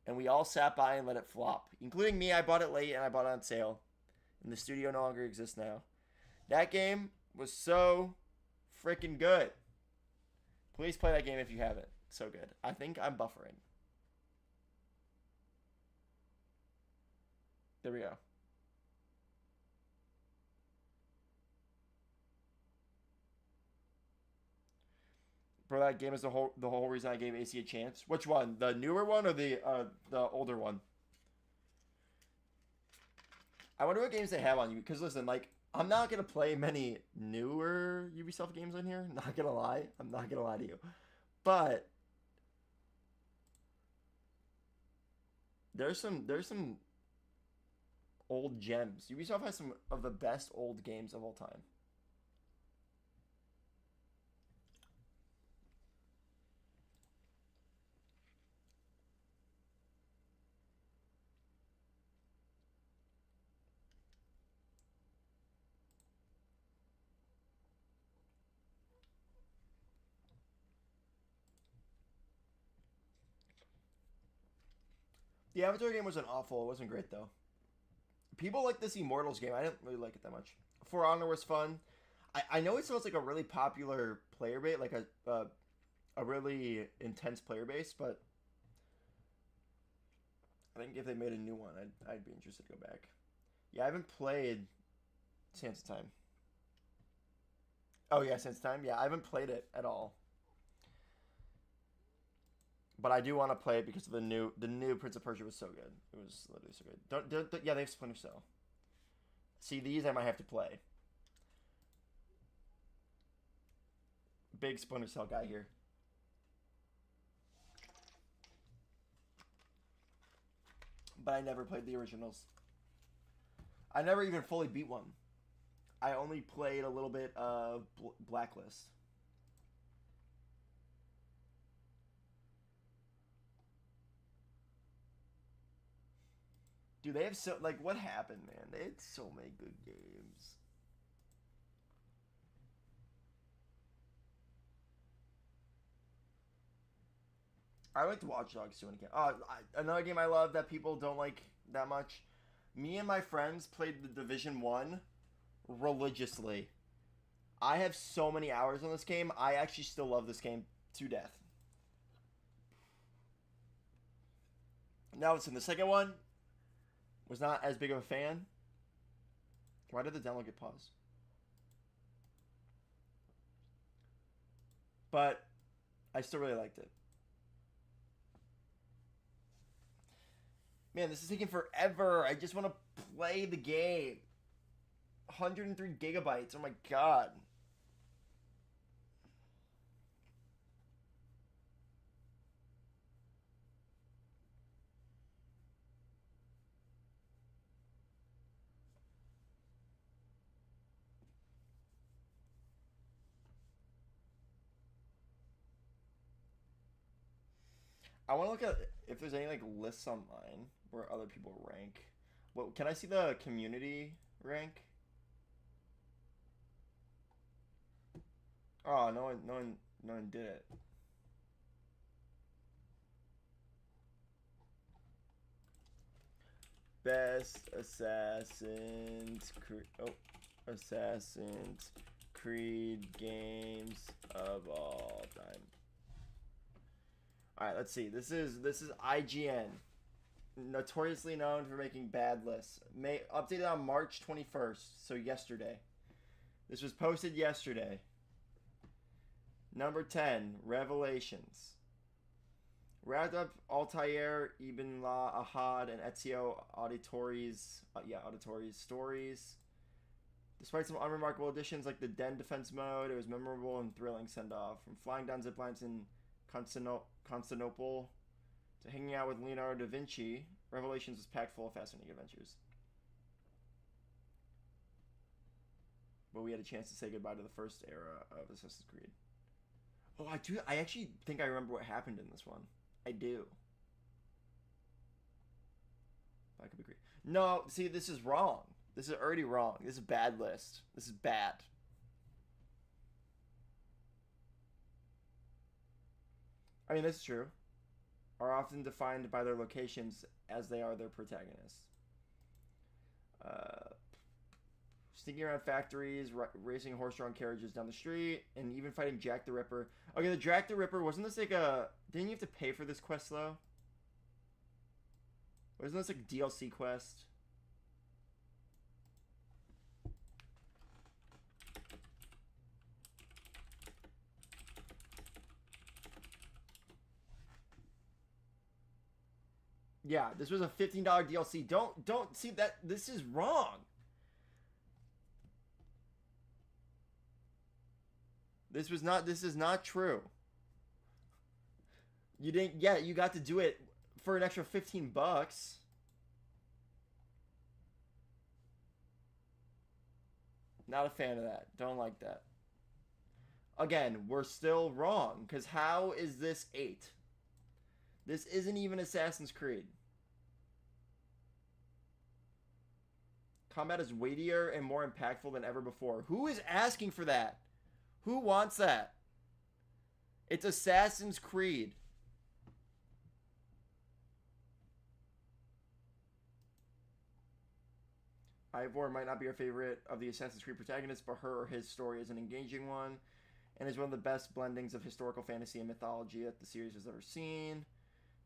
and we all sat by and let it flop, including me. I bought it late and I bought it on sale, and the studio no longer exists now. That game was so freaking good. Please play that game if you haven't. So good. I think I'm buffering. There we go. Bro, that game is the whole reason I gave AC a chance. Which one? The newer one or the older one? I wonder what games they have on you. Because listen, like, I'm not gonna play many newer Ubisoft games on here. Not gonna lie. I'm not gonna lie to you. But there's some old gems. Ubisoft has some of the best old games of all time. The Avatar game wasn't awful. It wasn't great, though. People like this Immortals game. I didn't really like it that much. For Honor was fun. I know it sounds like a really popular player base, like a really intense player base, but I think if they made a new one, I'd be interested to go back. Yeah, I haven't played Sands of Time. Oh, yeah, Sands of Time? Yeah, I haven't played it at all. But I do want to play it because of the new Prince of Persia was so good. It was literally so good. Don't yeah, they have Splinter Cell. See, these I might have to play. Big Splinter Cell guy here. But I never played the originals. I never even fully beat one. I only played a little bit of Blacklist. Dude, they have so... Like, what happened, man? They had so many good games. I liked Watch Dogs 2 again. Another game I love that people don't like that much. Me and my friends played The Division 1 religiously. I have so many hours on this game. I actually still love this game to death. Now, listen, the second one... was not as big of a fan. Why did the download get paused? But I still really liked it. Man, this is taking forever. I just want to play the game. 103 gigabytes. Oh my god. I want to look at if there's any like lists online where other people rank. What can I see the community rank? Oh, no one did it. Best Assassin's Creed games of all time. All right, let's see. This is IGN, notoriously known for making bad lists. Updated on March 21st, so yesterday. This was posted yesterday. Number 10, Revelations. Wrapped up Altair, Ibn La Ahad, and Ezio Auditore's stories. Despite some unremarkable additions like the Den defense mode, it was memorable and thrilling send-off. From flying down zip lines in Constantinople to hanging out with Leonardo da Vinci, Revelations was packed full of fascinating adventures. But we had a chance to say goodbye to the first era of Assassin's Creed. Oh, I actually think I remember what happened in this one. I do. I could be great. No, see, this is wrong. This is already wrong. This is a bad list. This is bad. I mean, this is true. Are often defined by their locations as they are their protagonists. Sneaking around factories, racing horse-drawn carriages down the street, and even fighting Jack the Ripper. Okay, the Jack the Ripper, wasn't this like a... Didn't you have to pay for this quest, though? Wasn't this like a DLC quest? Yeah, this was a $15 DLC. Don't see that. This is wrong. This is not true. You didn't, yeah, you got to do it for an extra $15. Not a fan of that. Don't like that. Again, we're still wrong, because how is this 8? This isn't even Assassin's Creed. Combat is weightier and more impactful than ever before. Who is asking for that? Who wants that? It's Assassin's Creed. Ivor might not be your favorite of the Assassin's Creed protagonists, but her or his story is an engaging one, and is one of the best blendings of historical fantasy and mythology that the series has ever seen.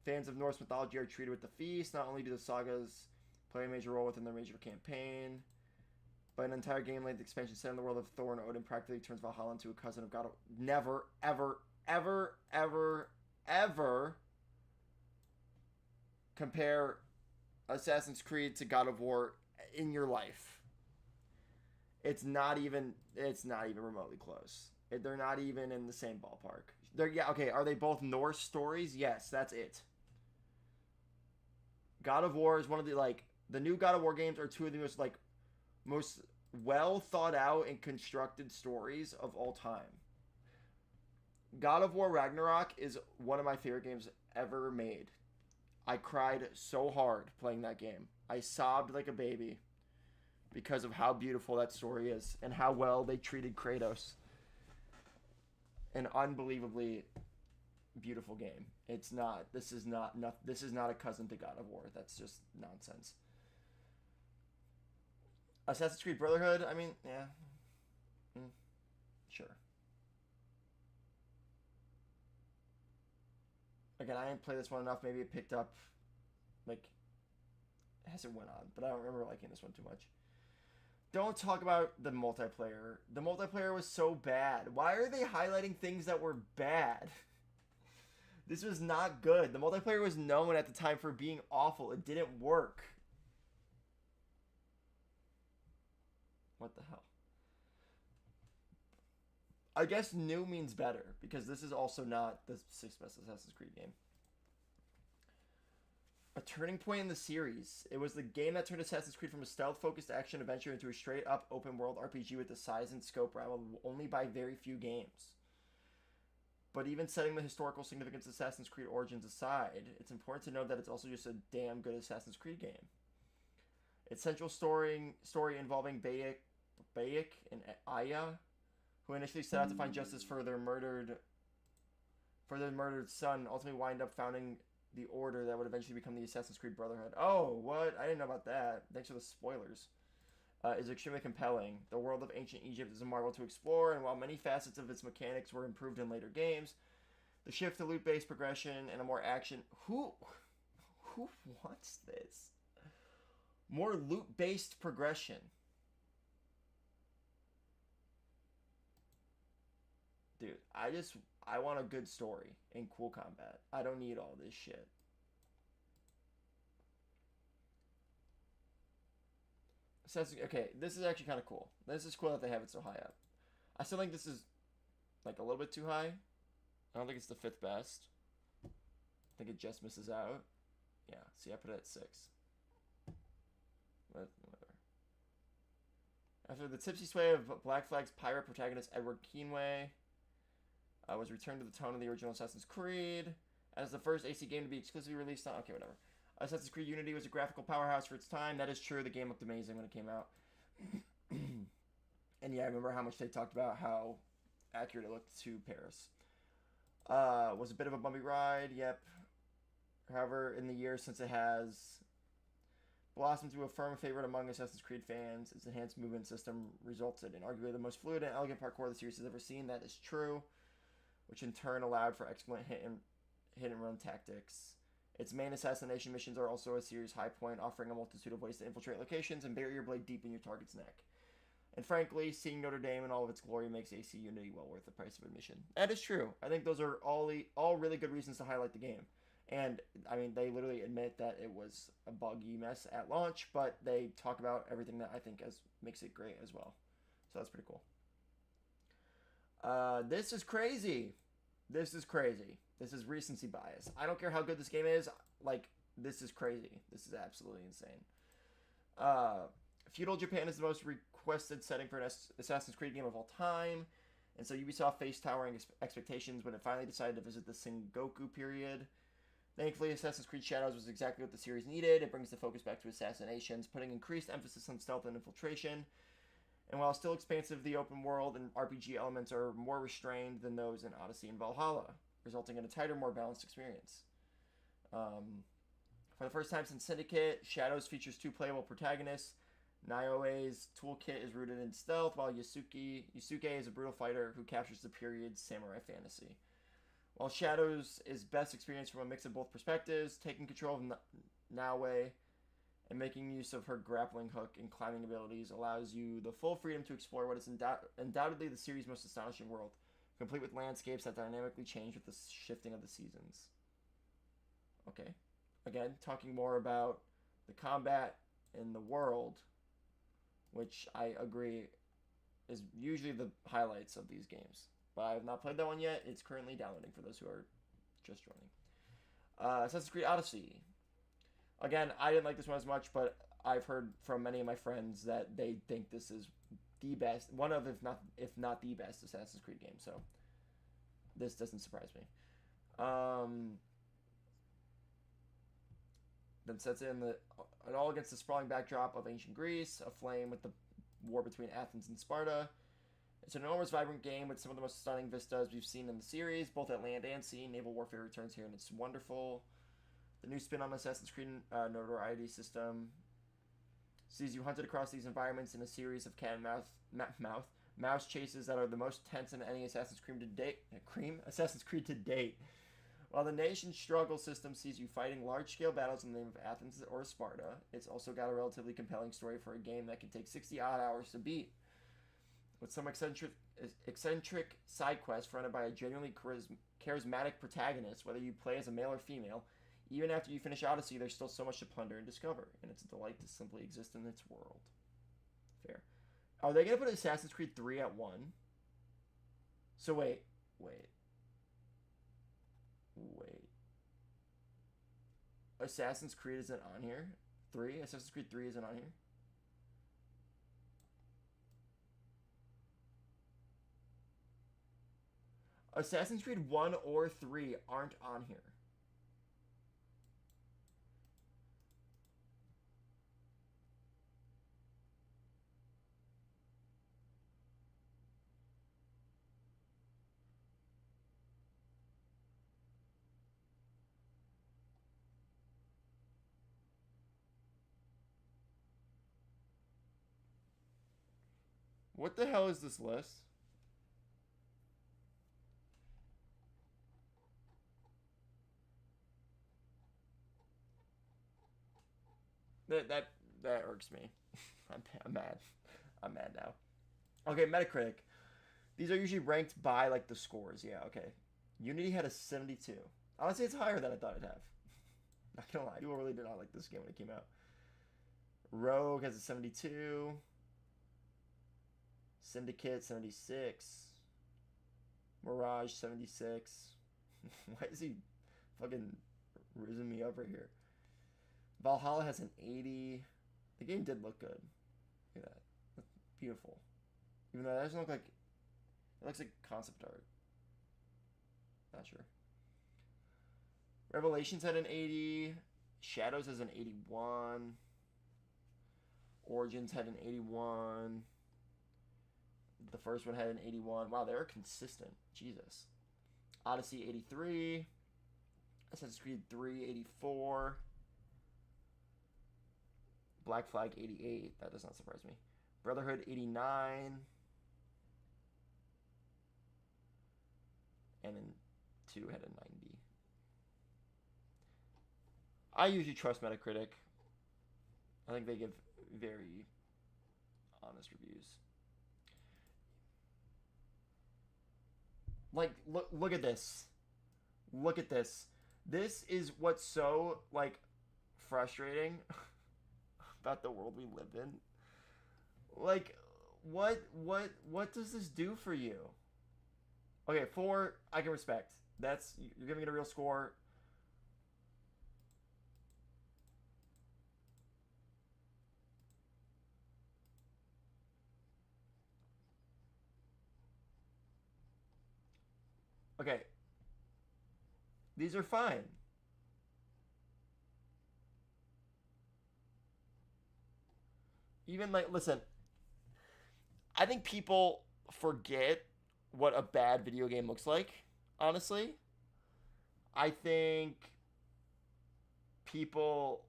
Fans of Norse mythology are treated with the feast. Not only do the sagas play a major role within their major campaign, but an entire game-length expansion set in the world of Thor and Odin practically turns Valhalla into a cousin of God. Never, ever, ever, ever, ever compare Assassin's Creed to God of War in your life. It's not even remotely close. They're not even in the same ballpark. Are they both Norse stories? Yes, that's it. God of War is one of the new God of War games are two of the most well thought out and constructed stories of all time. God of War Ragnarok is one of my favorite games ever made. I cried so hard playing that game. I sobbed like a baby because of how beautiful that story is and how well they treated Kratos. An unbelievably beautiful game. This is not a cousin to God of War. That's just nonsense. Assassin's Creed Brotherhood, I mean, yeah. Sure. Again, I didn't play this one enough. Maybe it picked up, as it went on. But I don't remember liking this one too much. Don't talk about the multiplayer. The multiplayer was so bad. Why are they highlighting things that were bad? This was not good. The multiplayer was known at the time for being awful. It didn't work. What the hell? I guess new means better, because this is also not the 6th best Assassin's Creed game. A turning point in the series. It was the game that turned Assassin's Creed from a stealth-focused action-adventure into a straight-up open-world RPG with the size and scope rivaled only by very few games. But even setting the historical significance of Assassin's Creed Origins aside, it's important to note that it's also just a damn good Assassin's Creed game. Its central story involving Bayek and Aya, who initially set out to find justice for their murdered son, ultimately wind up founding the order that would eventually become the Assassin's Creed Brotherhood. Oh, what? I didn't know about that. Thanks for the spoilers. Is extremely compelling. The world of ancient Egypt is a marvel to explore, and while many facets of its mechanics were improved in later games, the shift to loot-based progression and a more action... Who wants this? More loot-based progression. Dude, I want a good story and cool combat. I don't need all this shit. Okay, this is actually kind of cool. This is cool that they have it so high up. I still think this is like a little bit too high. I don't think it's the 5th best. I think it just misses out. Yeah, see, I put it at 6. But whatever. After the tipsy sway of Black Flag's pirate protagonist Edward Keenway was returned to the tone of the original Assassin's Creed as the first AC game to be exclusively released on... Okay, whatever. Assassin's Creed Unity was a graphical powerhouse for its time. That is true. The game looked amazing when it came out. And yeah, I remember how much they talked about how accurate it looked to Paris. Was a bit of a bumpy ride, yep. However, in the years since it has blossomed to a firm favorite among Assassin's Creed fans, its enhanced movement system resulted in arguably the most fluid and elegant parkour the series has ever seen. That is true, which in turn allowed for excellent hit and run tactics. Its main assassination missions are also a series high point, offering a multitude of ways to infiltrate locations and bury your blade deep in your target's neck. And frankly, seeing Notre Dame in all of its glory makes AC Unity well worth the price of admission. That is true. I think those are all really good reasons to highlight the game. And, I mean, they literally admit that it was a buggy mess at launch, but they talk about everything that I think makes it great as well. So that's pretty cool. This is crazy. This is crazy. This is recency bias. I don't care how good this game is. Like, this is crazy. This is absolutely insane. Feudal Japan is the most requested setting for an Assassin's Creed game of all time. And so Ubisoft faced towering expectations when it finally decided to visit the Sengoku period. Thankfully, Assassin's Creed Shadows was exactly what the series needed. It brings the focus back to assassinations, putting increased emphasis on stealth and infiltration. And while still expansive, the open world and RPG elements are more restrained than those in Odyssey and Valhalla, resulting in a tighter, more balanced experience. For the first time since Syndicate, Shadows features 2 playable protagonists. Niobe's toolkit is rooted in stealth, while Yusuke is a brutal fighter who captures the period's samurai fantasy. While Shadows is best experienced from a mix of both perspectives, taking control of Naobe and making use of her grappling hook and climbing abilities allows you the full freedom to explore what is undoubtedly the series' most astonishing world, complete with landscapes that dynamically change with the shifting of the seasons. Okay. Again, talking more about the combat in the world, which I agree is usually the highlights of these games. But I have not played that one yet. It's currently downloading for those who are just joining. Assassin's Creed Odyssey. Again, I didn't like this one as much, but I've heard from many of my friends that they think this is the best, one of, if not the best Assassin's Creed game. So this doesn't surprise me. Then sets in it all against the sprawling backdrop of ancient Greece, aflame with the war between Athens and Sparta. It's an enormous, vibrant game with some of the most stunning vistas we've seen in the series, both at land and sea. Naval warfare returns here, and it's wonderful. The new spin on Assassin's Creed notoriety system sees you hunted across these environments in a series of cat and mouse chases that are the most tense in any Assassin's Creed to date. While the nation's struggle system sees you fighting large-scale battles in the name of Athens or Sparta, it's also got a relatively compelling story for a game that can take 60-odd hours to beat. With some eccentric side quests fronted by a genuinely charismatic protagonist, whether you play as a male or female, even after you finish Odyssey, there's still so much to plunder and discover, and it's a delight to simply exist in its world. Fair. Are they going to put Assassin's Creed 3 at 1? So wait. Assassin's Creed isn't on here? 3? Assassin's Creed 3 isn't on here? Assassin's Creed 1 or 3 aren't on here. What the hell is this list? That irks me. I'm mad. I'm mad now. Okay, Metacritic. These are usually ranked by like the scores. Yeah, okay. Unity had a 72. Honestly, it's higher than I thought it'd have. Not gonna lie, people really did not like this game when it came out. Rogue has a 72. Syndicate 76. Mirage 76. Why is he fucking rizzing me up right here? Valhalla has an 80. The game did look good. Look at that. That's beautiful. Even though that doesn't look like... It looks like concept art. Not sure. Revelations had an 80. Shadows has an 81. Origins had an 81. The first one had an 81. Wow, they were consistent. Jesus. Odyssey 83. Assassin's Creed 3 84. Black Flag 88. That does not surprise me. Brotherhood 89. And then 2 had a 90. I usually trust Metacritic. I think they give very honest reviews. Like, look at this. Look at this. This is what's so, like, frustrating about the world we live in. Like, what does this do for you? Okay, 4, I can respect. That's, you're giving it a real score. Okay. These are fine. Even like, listen, I think people forget what a bad video game looks like, honestly. I think people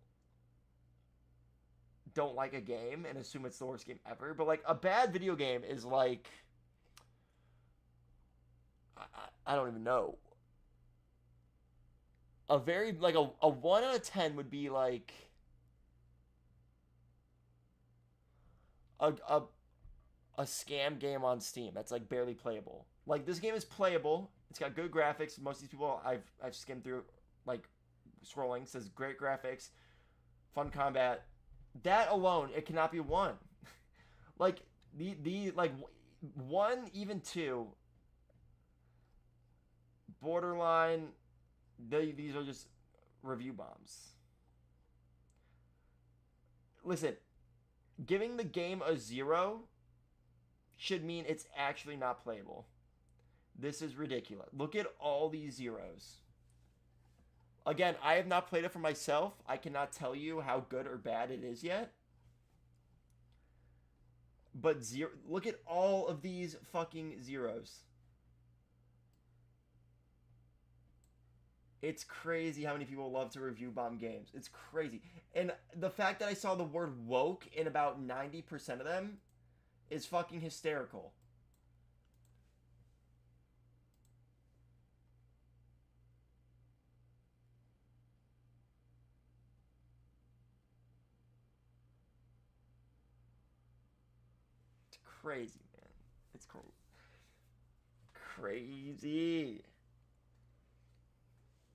don't like a game and assume it's the worst game ever, but like a bad video game is like, I don't even know. A very, like a 1 out of 10 would be like a scam game on Steam that's like barely playable. Like, this game is playable. It's got good graphics. Most of these people I've skimmed through, like, scrolling, says great graphics, fun combat. That alone, it cannot be 1. Like, the like 1, even 2, borderline. These are just review bombs. Listen, giving the game a 0 should mean it's actually not playable. This is ridiculous. Look at all these zeros. Again, I have not played it for myself. I cannot tell you how good or bad it is yet. But look at all of these fucking zeros. It's crazy how many people love to review bomb games. It's crazy. And the fact that I saw the word woke in about 90% of them is fucking hysterical. It's crazy, man. It's crazy.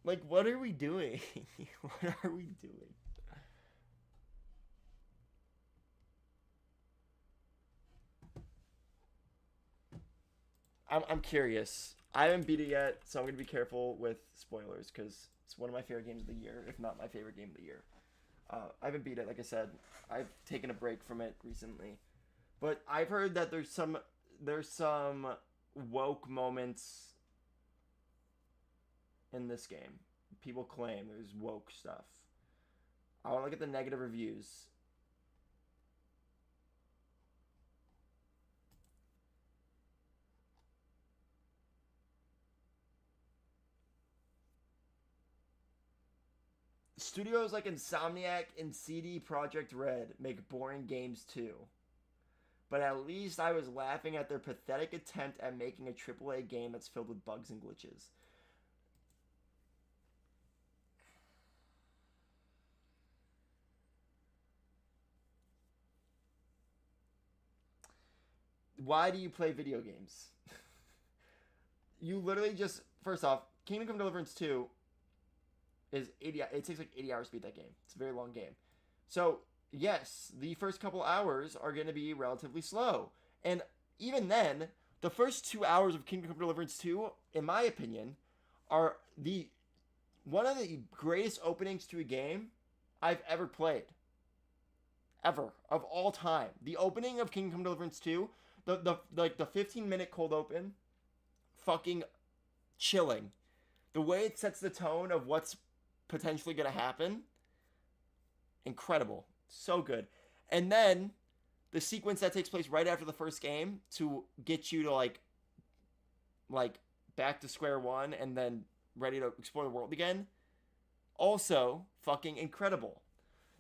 Like, what are we doing? What are we doing? I'm curious. I haven't beat it yet, so I'm going to be careful with spoilers, because it's one of my favorite games of the year, if not my favorite game of the year. I haven't beat it, like I said. I've taken a break from it recently. But I've heard that there's some woke moments in this game. People claim there's woke stuff. I want to look at the negative reviews. Studios like Insomniac and CD Projekt Red make boring games too. But at least I was laughing at their pathetic attempt at making a AAA game that's filled with bugs and glitches. Why do you play video games? You literally just, first off, Kingdom Come Deliverance 2 is 80, it takes like 80 hours to beat that game. It's a very long game. So, yes, the first couple hours are going to be relatively slow. And even then, the first 2 hours of Kingdom Come Deliverance 2, in my opinion, are one of the greatest openings to a game I've ever played. Ever. Of all time. The opening of Kingdom Come Deliverance 2, the 15-minute cold open, fucking chilling. The way it sets the tone of what's potentially going to happen, incredible. So good. And then the sequence that takes place right after the first game to get you to like back to square one and then ready to explore the world again, also fucking incredible.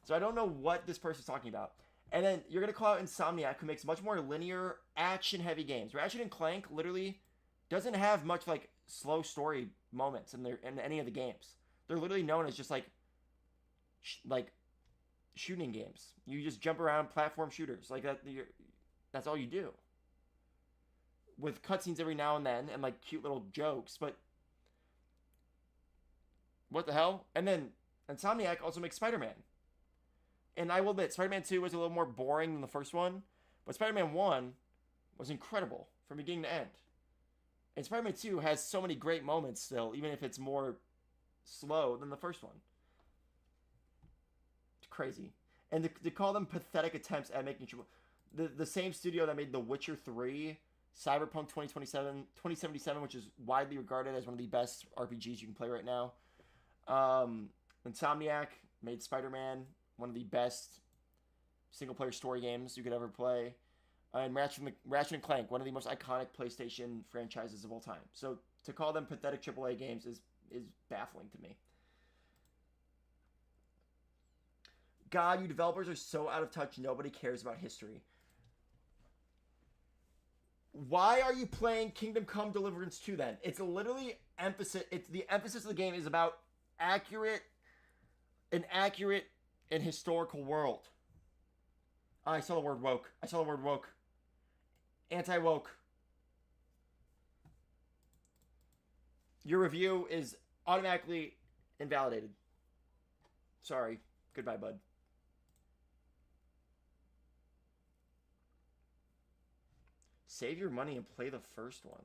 So I don't know what this person's talking about. And then you're going to call out Insomniac, who makes much more linear, action-heavy games. Ratchet and Clank literally doesn't have much like slow story moments in any of the games. They're literally known as just like shooting games. You just jump around, platform shooters like that. That's all you do. With cutscenes every now and then and like cute little jokes, but what the hell? And then Insomniac also makes Spider-Man. And I will admit, Spider-Man 2 was a little more boring than the first one, but Spider-Man 1 was incredible from beginning to end. And Spider-Man 2 has so many great moments still, even if it's more slow than the first one. It's crazy. And to call them pathetic attempts at making the same studio that made The Witcher 3, Cyberpunk 2077, which is widely regarded as one of the best RPGs you can play right now. Insomniac made Spider-Man, one of the best single-player story games you could ever play. And Ratchet and Clank, one of the most iconic PlayStation franchises of all time. So to call them pathetic AAA games is baffling to me. God, you developers are so out of touch, nobody cares about history. Why are you playing Kingdom Come Deliverance 2 then? It's literally the emphasis of the game is about an accurate and historical world. I saw the word woke. Anti-woke. Your review is automatically invalidated. Sorry. Goodbye, bud. Save your money and play the first one.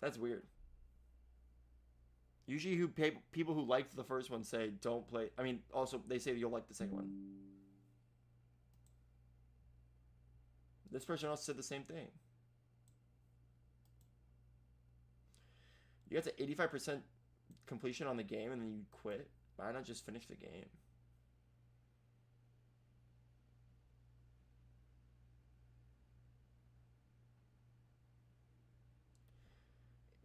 That's weird. Usually people who liked the first one say don't play. I mean, also, they say you'll like the second one. This person also said the same thing. You got to 85% completion on the game and then you quit. Why not just finish the game?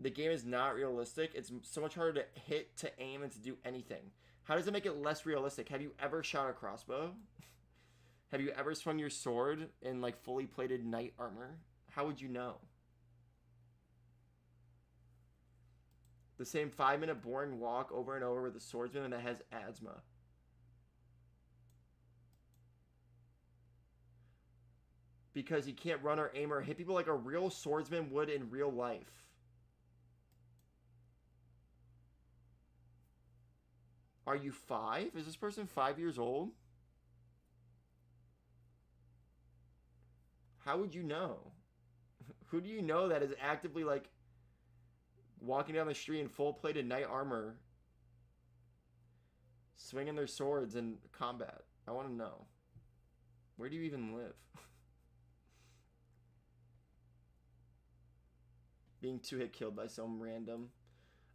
The game is not realistic. It's so much harder to hit, to aim, and to do anything. How does it make it less realistic? Have you ever shot a crossbow? Have you ever swung your sword in like fully plated knight armor? How would you know? The same 5-minute boring walk over and over with a swordsman that has asthma. Because he can't run or aim or hit people like a real swordsman would in real life. Are you 5? Is this person 5 years old? How would you know? Who do you know that is actively like walking down the street in full-plated knight armor, swinging their swords in combat? I want to know. Where do you even live? being 2-hit killed by some random.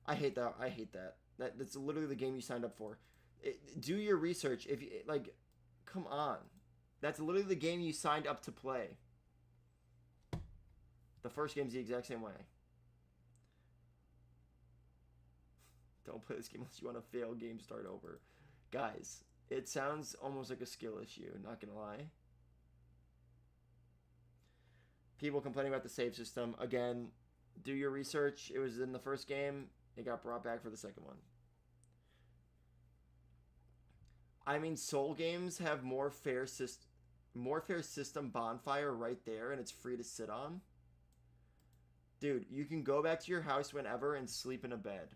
I hate that. I hate that. That's literally the game you signed up for. Do your research. If you like, come on, that's literally the game you signed up to play. The first game's the exact same way. Don't play this game unless you want to fail game start over. Guys, it sounds almost like a skill issue, not gonna lie. People complaining about the save system. Again, do your research. It was in the first game. It got brought back for the second one. I mean, Soul games have more fair system bonfire right there, and it's free to sit on. Dude, you can go back to your house whenever and sleep in a bed.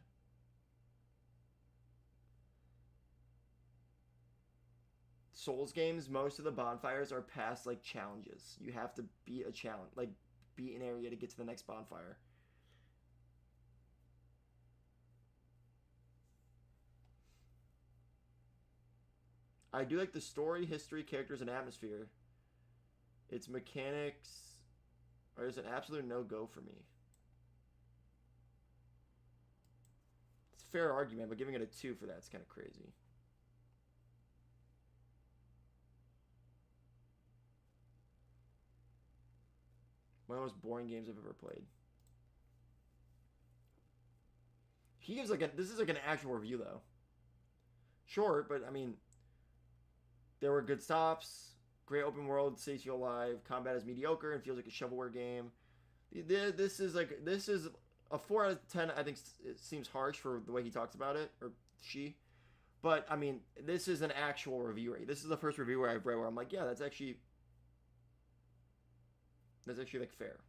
Souls games, most of the bonfires are past like challenges. You have to beat a challenge, like beat an area to get to the next bonfire. I do like the story, history, characters, and atmosphere. Its mechanics are just an absolute no-go for me. It's a fair argument, but giving it a 2 for that's kind of crazy. One of the most boring games I've ever played. He gives like this is like an actual review though. Short, but I mean, there were good stops, great open world, stays feel alive, combat is mediocre and feels like a shovelware game. This is a 4 out of 10. I think it seems harsh for the way he talks about it, or she. But I mean, this is an actual reviewer. This is the first reviewer I've read where I'm like, yeah, that's actually like fair.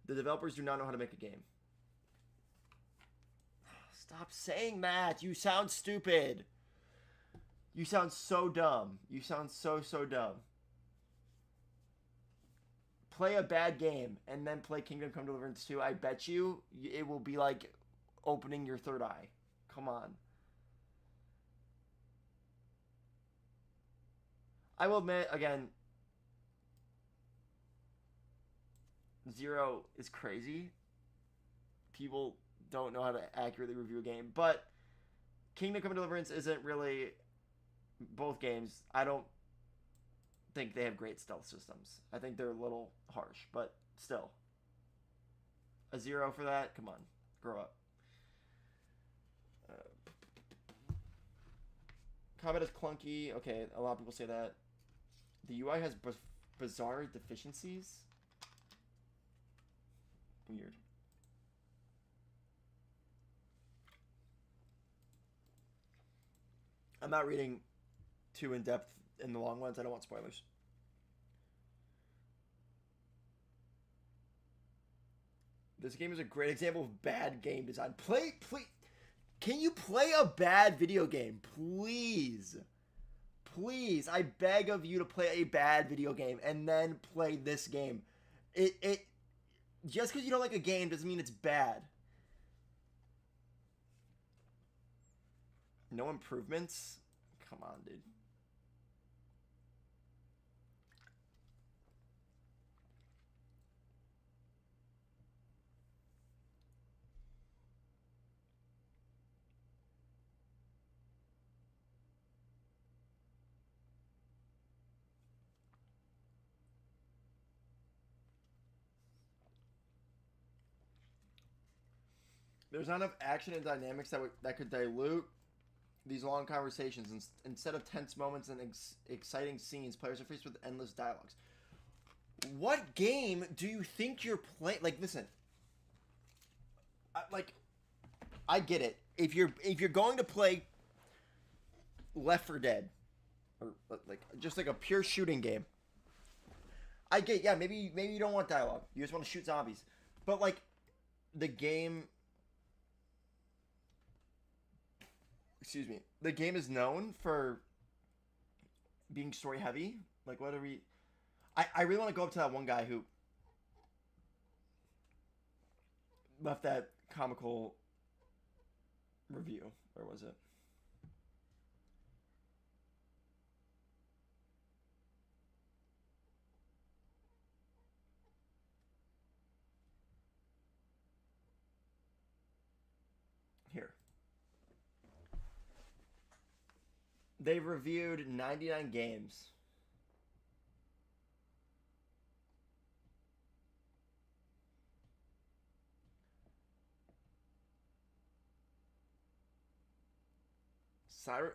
The developers do not know how to make a game. Stop saying that. You sound stupid. You sound so dumb. You sound so dumb. Play a bad game and then play Kingdom Come Deliverance 2. I bet you it will be like opening your third eye. Come on. I will admit, again, 0 is crazy. People don't know how to accurately review a game, but Kingdom Come Deliverance isn't really both games. I don't think they have great stealth systems. I think they're a little harsh, but still. A 0 for that? Come on, grow up. Combat is clunky. Okay, a lot of people say that. The UI has bizarre deficiencies. Weird. I'm not reading too in depth in the long ones. I don't want spoilers. This game is a great example of bad game design. Please. Can you play a bad video game? Please. Please, I beg of you to play a bad video game and then play this game. It just because you don't like a game doesn't mean it's bad. No improvements? Come on, dude. There's not enough action and dynamics that could dilute these long conversations. Instead of tense moments and exciting scenes, players are faced with endless dialogues. What game do you think you're playing? Like, listen. I get it. If you're going to play Left 4 Dead, or like just like a pure shooting game, I get, yeah, maybe you don't want dialogue. You just want to shoot zombies. But like the game, excuse me, the game is known for being story heavy. Like, what are we? I really want to go up to that one guy who left that comical review. Where was it? They've reviewed 99 games.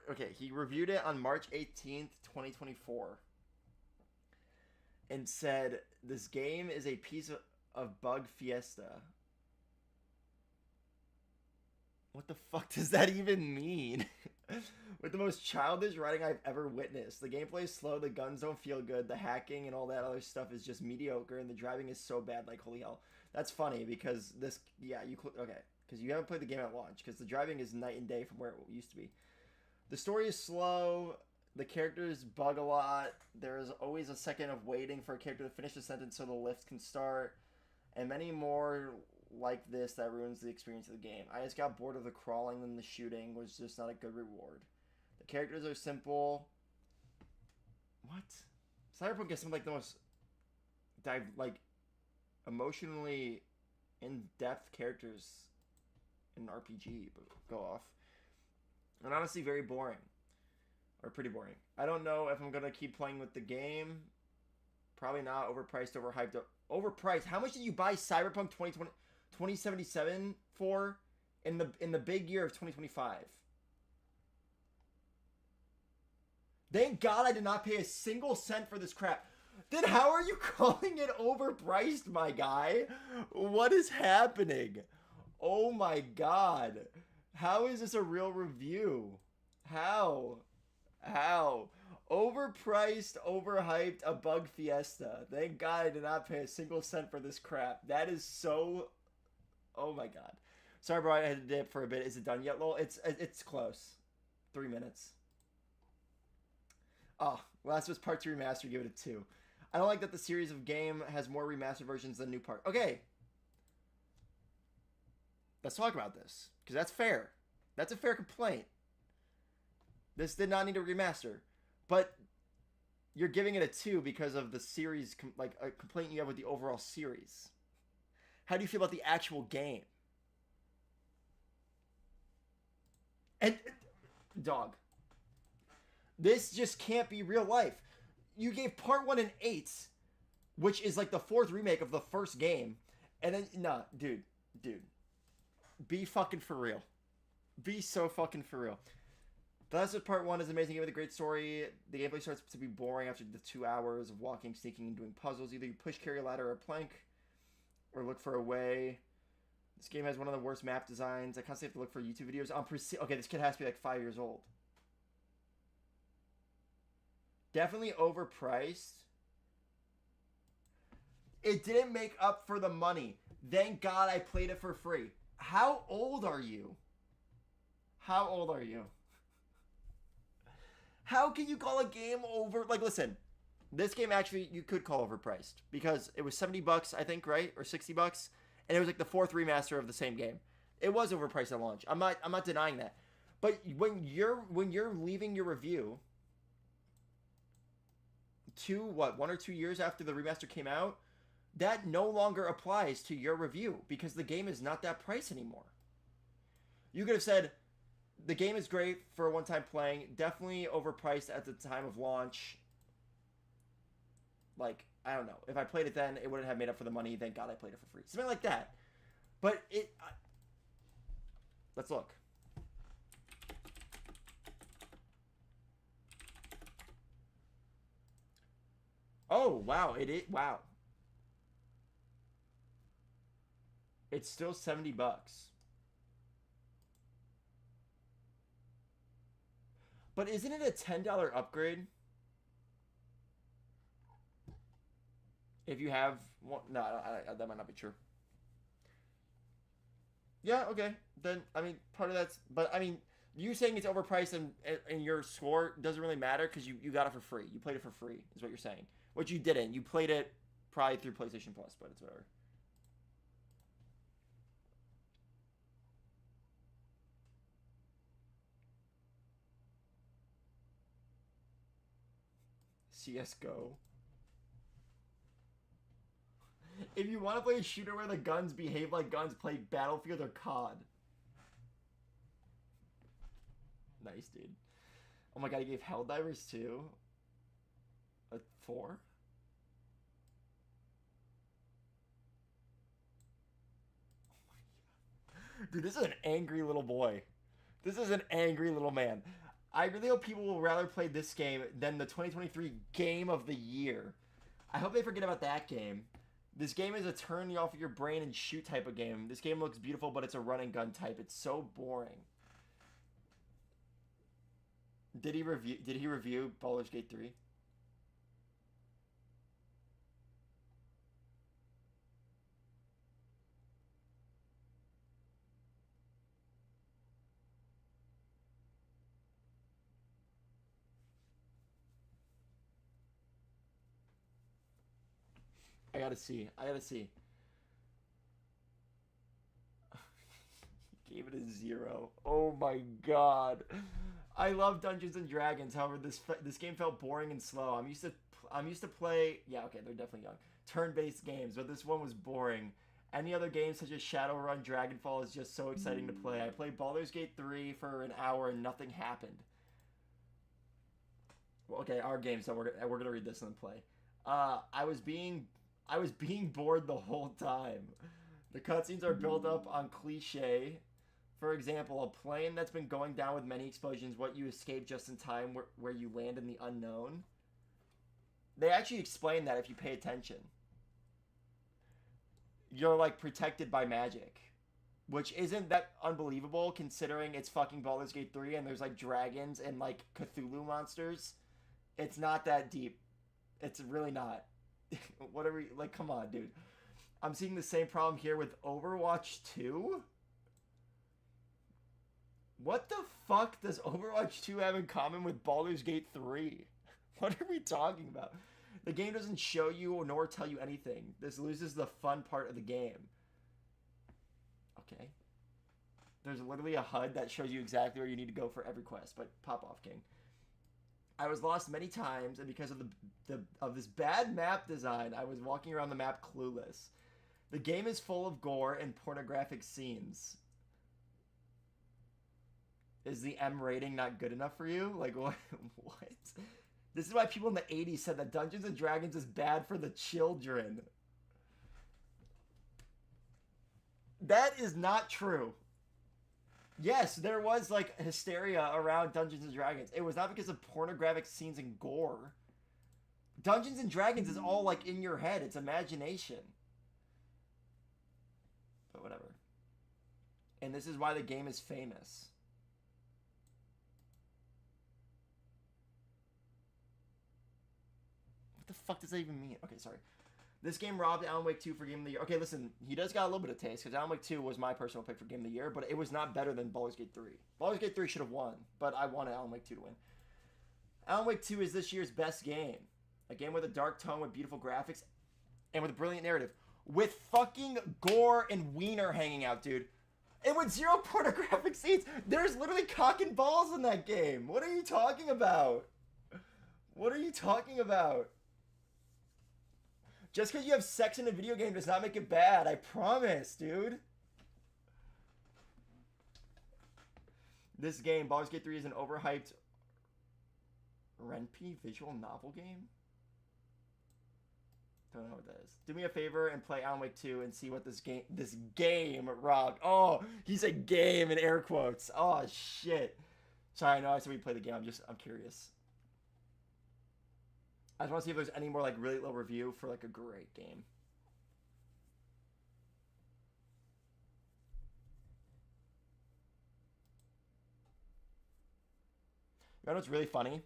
Okay, he reviewed it on March 18th, 2024. And said, this game is a piece of bug fiesta. What the fuck does that even mean? With the most childish writing I've ever witnessed. The gameplay is slow, the guns don't feel good, the hacking and all that other stuff is just mediocre, and the driving is so bad, like holy hell. That's funny because this, yeah, okay, because you haven't played the game at launch, because the driving is night and day from where it used to be. The story is slow, the characters bug a lot, there's always a second of waiting for a character to finish a sentence so the lift can start, and many more like this that ruins the experience of the game. I just got bored of the crawling and the shooting was just not a good reward. The characters are simple. What? Cyberpunk is some like the most emotionally in-depth characters in an RPG, but go off. And honestly very boring. Or pretty boring. I don't know if I'm gonna keep playing with the game. Probably not. Overpriced, overhyped. Overpriced. How much did you buy Cyberpunk 2077 for in the big year of 2025? Thank God I did not pay a single cent for this crap. Then how are you calling it overpriced, my guy? What is happening? Oh my God. How is this a real review? How? Overpriced, overhyped, a bug fiesta. Thank God I did not pay a single cent for this crap. That is so... Oh my God. Sorry, bro, I had to dip for a bit. Is it done yet, lol? It's close. 3 minutes. Oh, Last of Us Part 2 Remastered, give it a 2. I don't like that the series of game has more remastered versions than new part. Okay. Let's talk about this, because that's fair. That's a fair complaint. This did not need a remaster. But you're giving it a 2 because of the series, like a complaint you have with the overall series. How do you feel about the actual game? And, dog, this just can't be real life. You gave part 1 an 8, which is like the 4th remake of the first game. And then, nah, dude. Be fucking for real. Be so fucking for real. The Last of Us Part 1 is amazing game with a great story. The gameplay starts to be boring after the 2 hours of walking, sneaking, and doing puzzles. Either you push, carry a ladder, or a plank, or look for a way. This game has one of the worst map designs. I constantly have to look for YouTube videos on Okay, this kid has to be like 5 years old. Definitely overpriced. It didn't make up for the money. Thank God I played it for free. How old are you? How old are you? How can you call a game over? Like, listen, this game actually you could call overpriced because it was $70, I think, right, or $60, and it was like the 4th remaster of the same game. It was overpriced at launch. I'm not denying that. But when you're leaving your review, 1 or 2 years after the remaster came out, that no longer applies to your review because the game is not that price anymore. You could have said, the game is great for a one-time playing, definitely overpriced at the time of launch. Like, I don't know. If I played it then, it wouldn't have made up for the money. Thank God I played it for free. Something like that. But let's look. Oh, wow. Wow. It's still $70. But isn't it a $10 upgrade? If you have one, no, that might not be true. Yeah, okay. Then, I mean, part of that's, but I mean, you saying it's overpriced and your score doesn't really matter because you got it for free. You played it for free, is what you're saying. Which you didn't. You played it probably through PlayStation Plus, but it's whatever. CSGO. If you want to play a shooter where the guns behave like guns, play Battlefield or COD. Nice, dude. Oh my god, he gave Helldivers 2 a 4? Dude, this is an angry little boy. This is an angry little man. I really hope people will rather play this game than the 2023 Game of the Year. I hope they forget about that game. This game is a turn you off of your brain and shoot type of game. This game looks beautiful, but it's a run and gun type. It's so boring. Did he review Baldur's Gate 3? I gotta see. Gave it a 0. Oh my god. I love Dungeons and Dragons. However, this game felt boring and slow. I'm used to play. Yeah, okay, they're definitely young. Turn-based games, but this one was boring. Any other games such as Shadowrun, Dragonfall is just so exciting to play. I played Baldur's Gate 3 for an hour and nothing happened. Well, okay, our game, so we're gonna read this and then play. I was being bored the whole time. The cutscenes are built up on cliche. For example, a plane that's been going down with many explosions, what you escape just in time, where you land in the unknown. They actually explain that if you pay attention. You're, like, protected by magic. Which isn't that unbelievable, considering it's fucking Baldur's Gate 3 and there's, like, dragons and, like, Cthulhu monsters. It's not that deep. It's really not. Whatever, like, come on, dude. I'm seeing the same problem here with Overwatch 2? What the fuck does Overwatch 2 have in common with Baldur's Gate 3? What are we talking about? The game doesn't show you nor tell you anything. This loses the fun part of the game. Okay. There's literally a HUD that shows you exactly where you need to go for every quest, but pop off, King. I was lost many times, and because of this bad map design, I was walking around the map clueless. The game is full of gore and pornographic scenes. Is the M rating not good enough for you? Like, what? What? This is why people in the 80s said that Dungeons & Dragons is bad for the children. That is not true. Yes, there was, like, hysteria around Dungeons & Dragons. It was not because of pornographic scenes and gore. Dungeons & Dragons is all, like, in your head. It's imagination. But whatever. And this is why the game is famous. What the fuck does that even mean? Okay, sorry. This game robbed Alan Wake 2 for Game of the Year. Okay, listen, he does got a little bit of taste, because Alan Wake 2 was my personal pick for Game of the Year, but it was not better than Baldur's Gate 3. Baldur's Gate 3 should have won, but I wanted Alan Wake 2 to win. Alan Wake 2 is this year's best game. A game with a dark tone, with beautiful graphics, and with a brilliant narrative. With fucking gore and wiener hanging out, dude. And with zero pornographic scenes. There's literally cock and balls in that game. What are you talking about? What are you talking about? Just because you have sex in a video game does not make it bad. I promise, dude. This game, Baldur's Gate 3, is an overhyped Ren'Py visual novel game? Don't know what that is. Do me a favor and play Alan Wake 2 and see what this game robbed. Oh, he said game in air quotes. Oh, shit. Sorry, I know I said we play the game. I'm curious. I just want to see if there's any more, like, really low review for, like, a great game. You know what's really funny?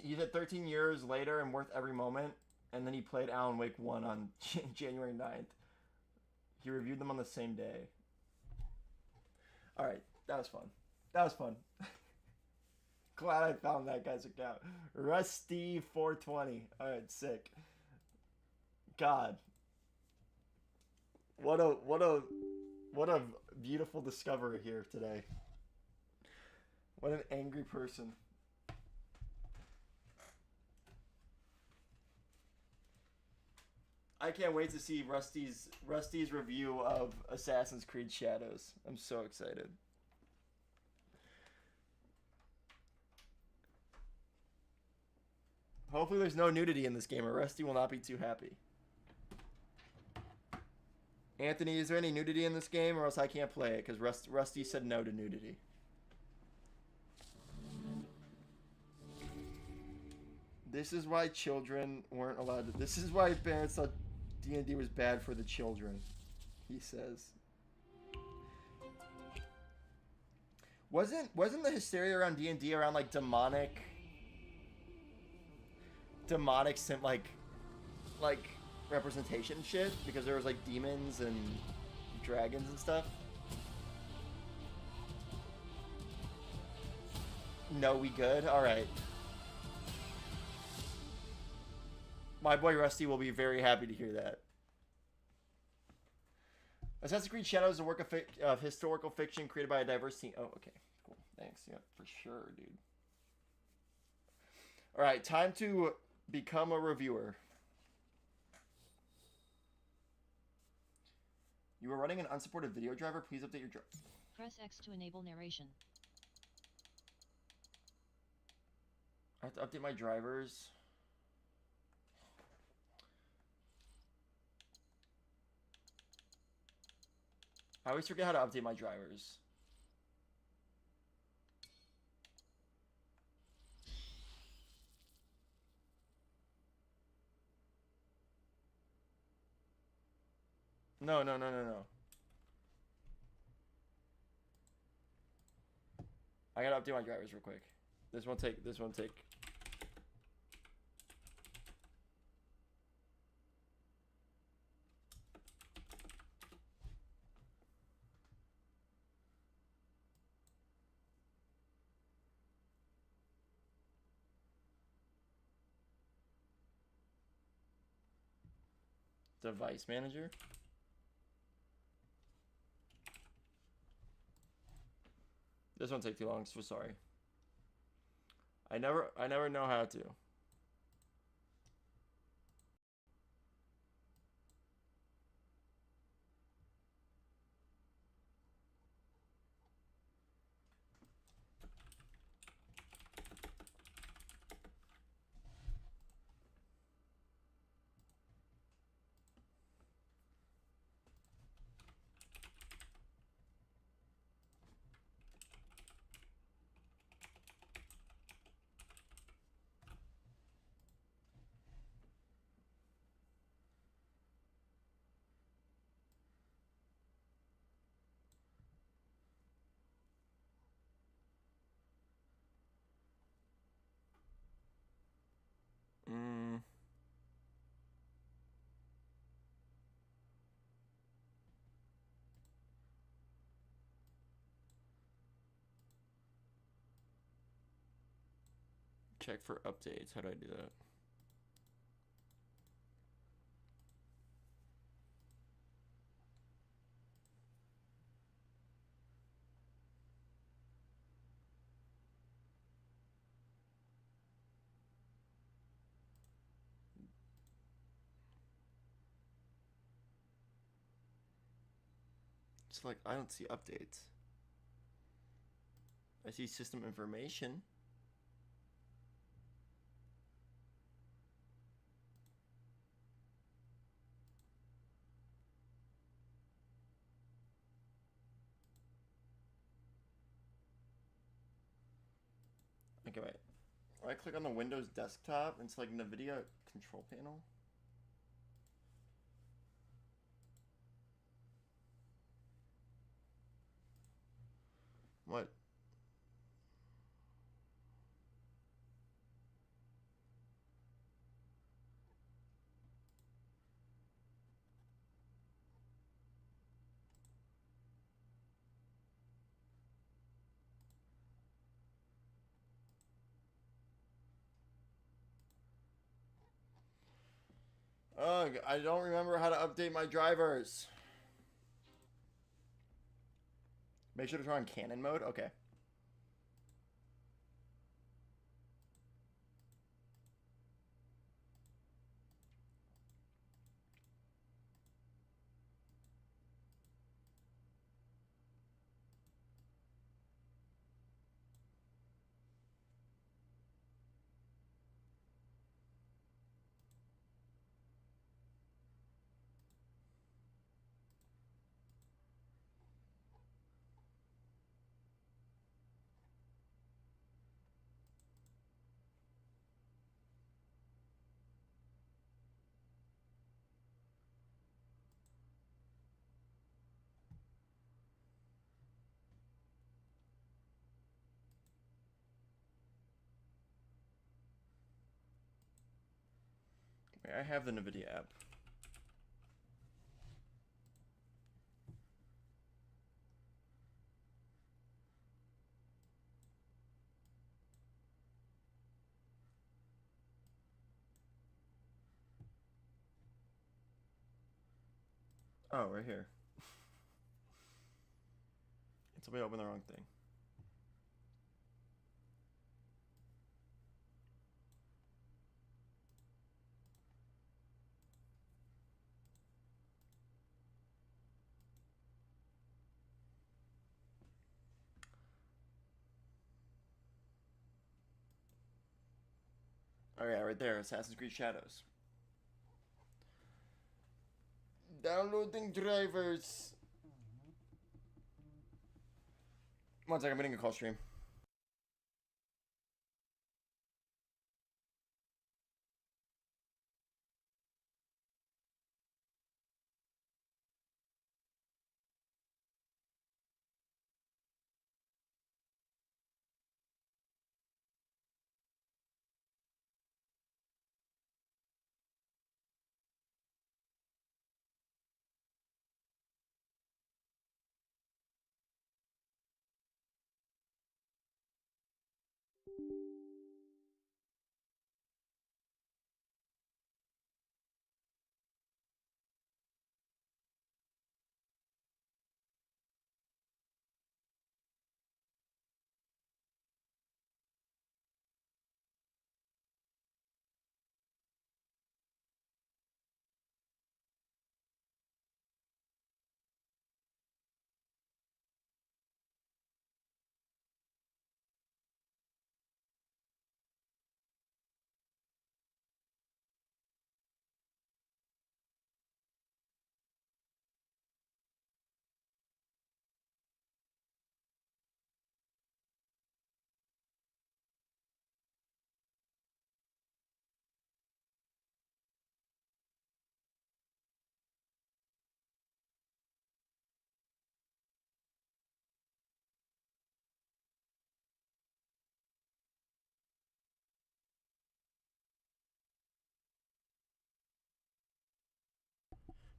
He said 13 years later and worth every moment. And then he played Alan Wake 1 on January 9th. He reviewed them on the same day. Alright, that was fun. That was fun. Glad I found that guy's account. Rusty420. Alright, sick. God. What a beautiful discovery here today. What an angry person. I can't wait to see Rusty's review of Assassin's Creed Shadows. I'm so excited. Hopefully there's no nudity in this game, or Rusty will not be too happy. Anthony, is there any nudity in this game, or else I can't play it, because Rusty said no to nudity. This is why children weren't allowed to... This is why parents thought D&D was bad for the children, he says. Wasn't the hysteria around D&D around, like, demonic, like representation shit? Because there was, like, demons and dragons and stuff? No, we good? Alright. My boy Rusty will be very happy to hear that. Assassin's Creed Shadows is a work of historical fiction created by a diverse team. Oh, okay. Cool. Thanks. Yeah, for sure, dude. Alright, time to become a reviewer. You are running an unsupported video driver. Please update your driver. Press X to enable narration. I have to update my drivers. I always forget how to update my drivers. No. I gotta update my drivers real quick. This won't take. Device manager. This won't take too long, so sorry. I never know how to. Check for updates. How do I do that? It's like, I don't see updates. I see system information. Okay, wait. Right click on the Windows desktop and select NVIDIA control panel. What? Ugh, I don't remember how to update my drivers. Make sure to turn on Canon mode. Okay. Alright, I have the NVIDIA app. Oh, right here. It's me open the wrong thing. Oh yeah, right there, Assassin's Creed Shadows. Downloading drivers. One second, I'm getting a call stream.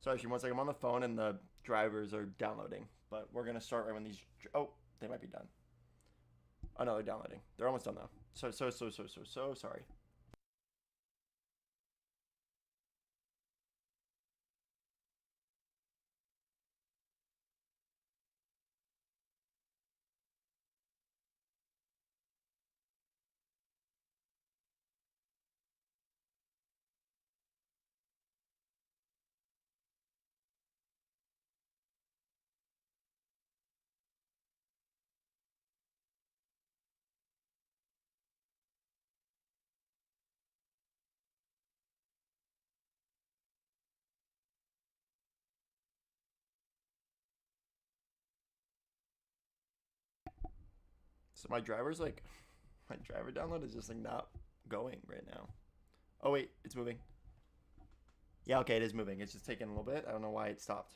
Sorry, one second. I'm on the phone and the drivers are downloading, but we're gonna start right when these. Oh, they might be done. Oh no, they're downloading. They're almost done though. So sorry. So my driver's like, my driver download is just like not going right now. Oh wait, it's moving. Yeah, okay, it is moving. It's just taking a little bit. I don't know why it stopped.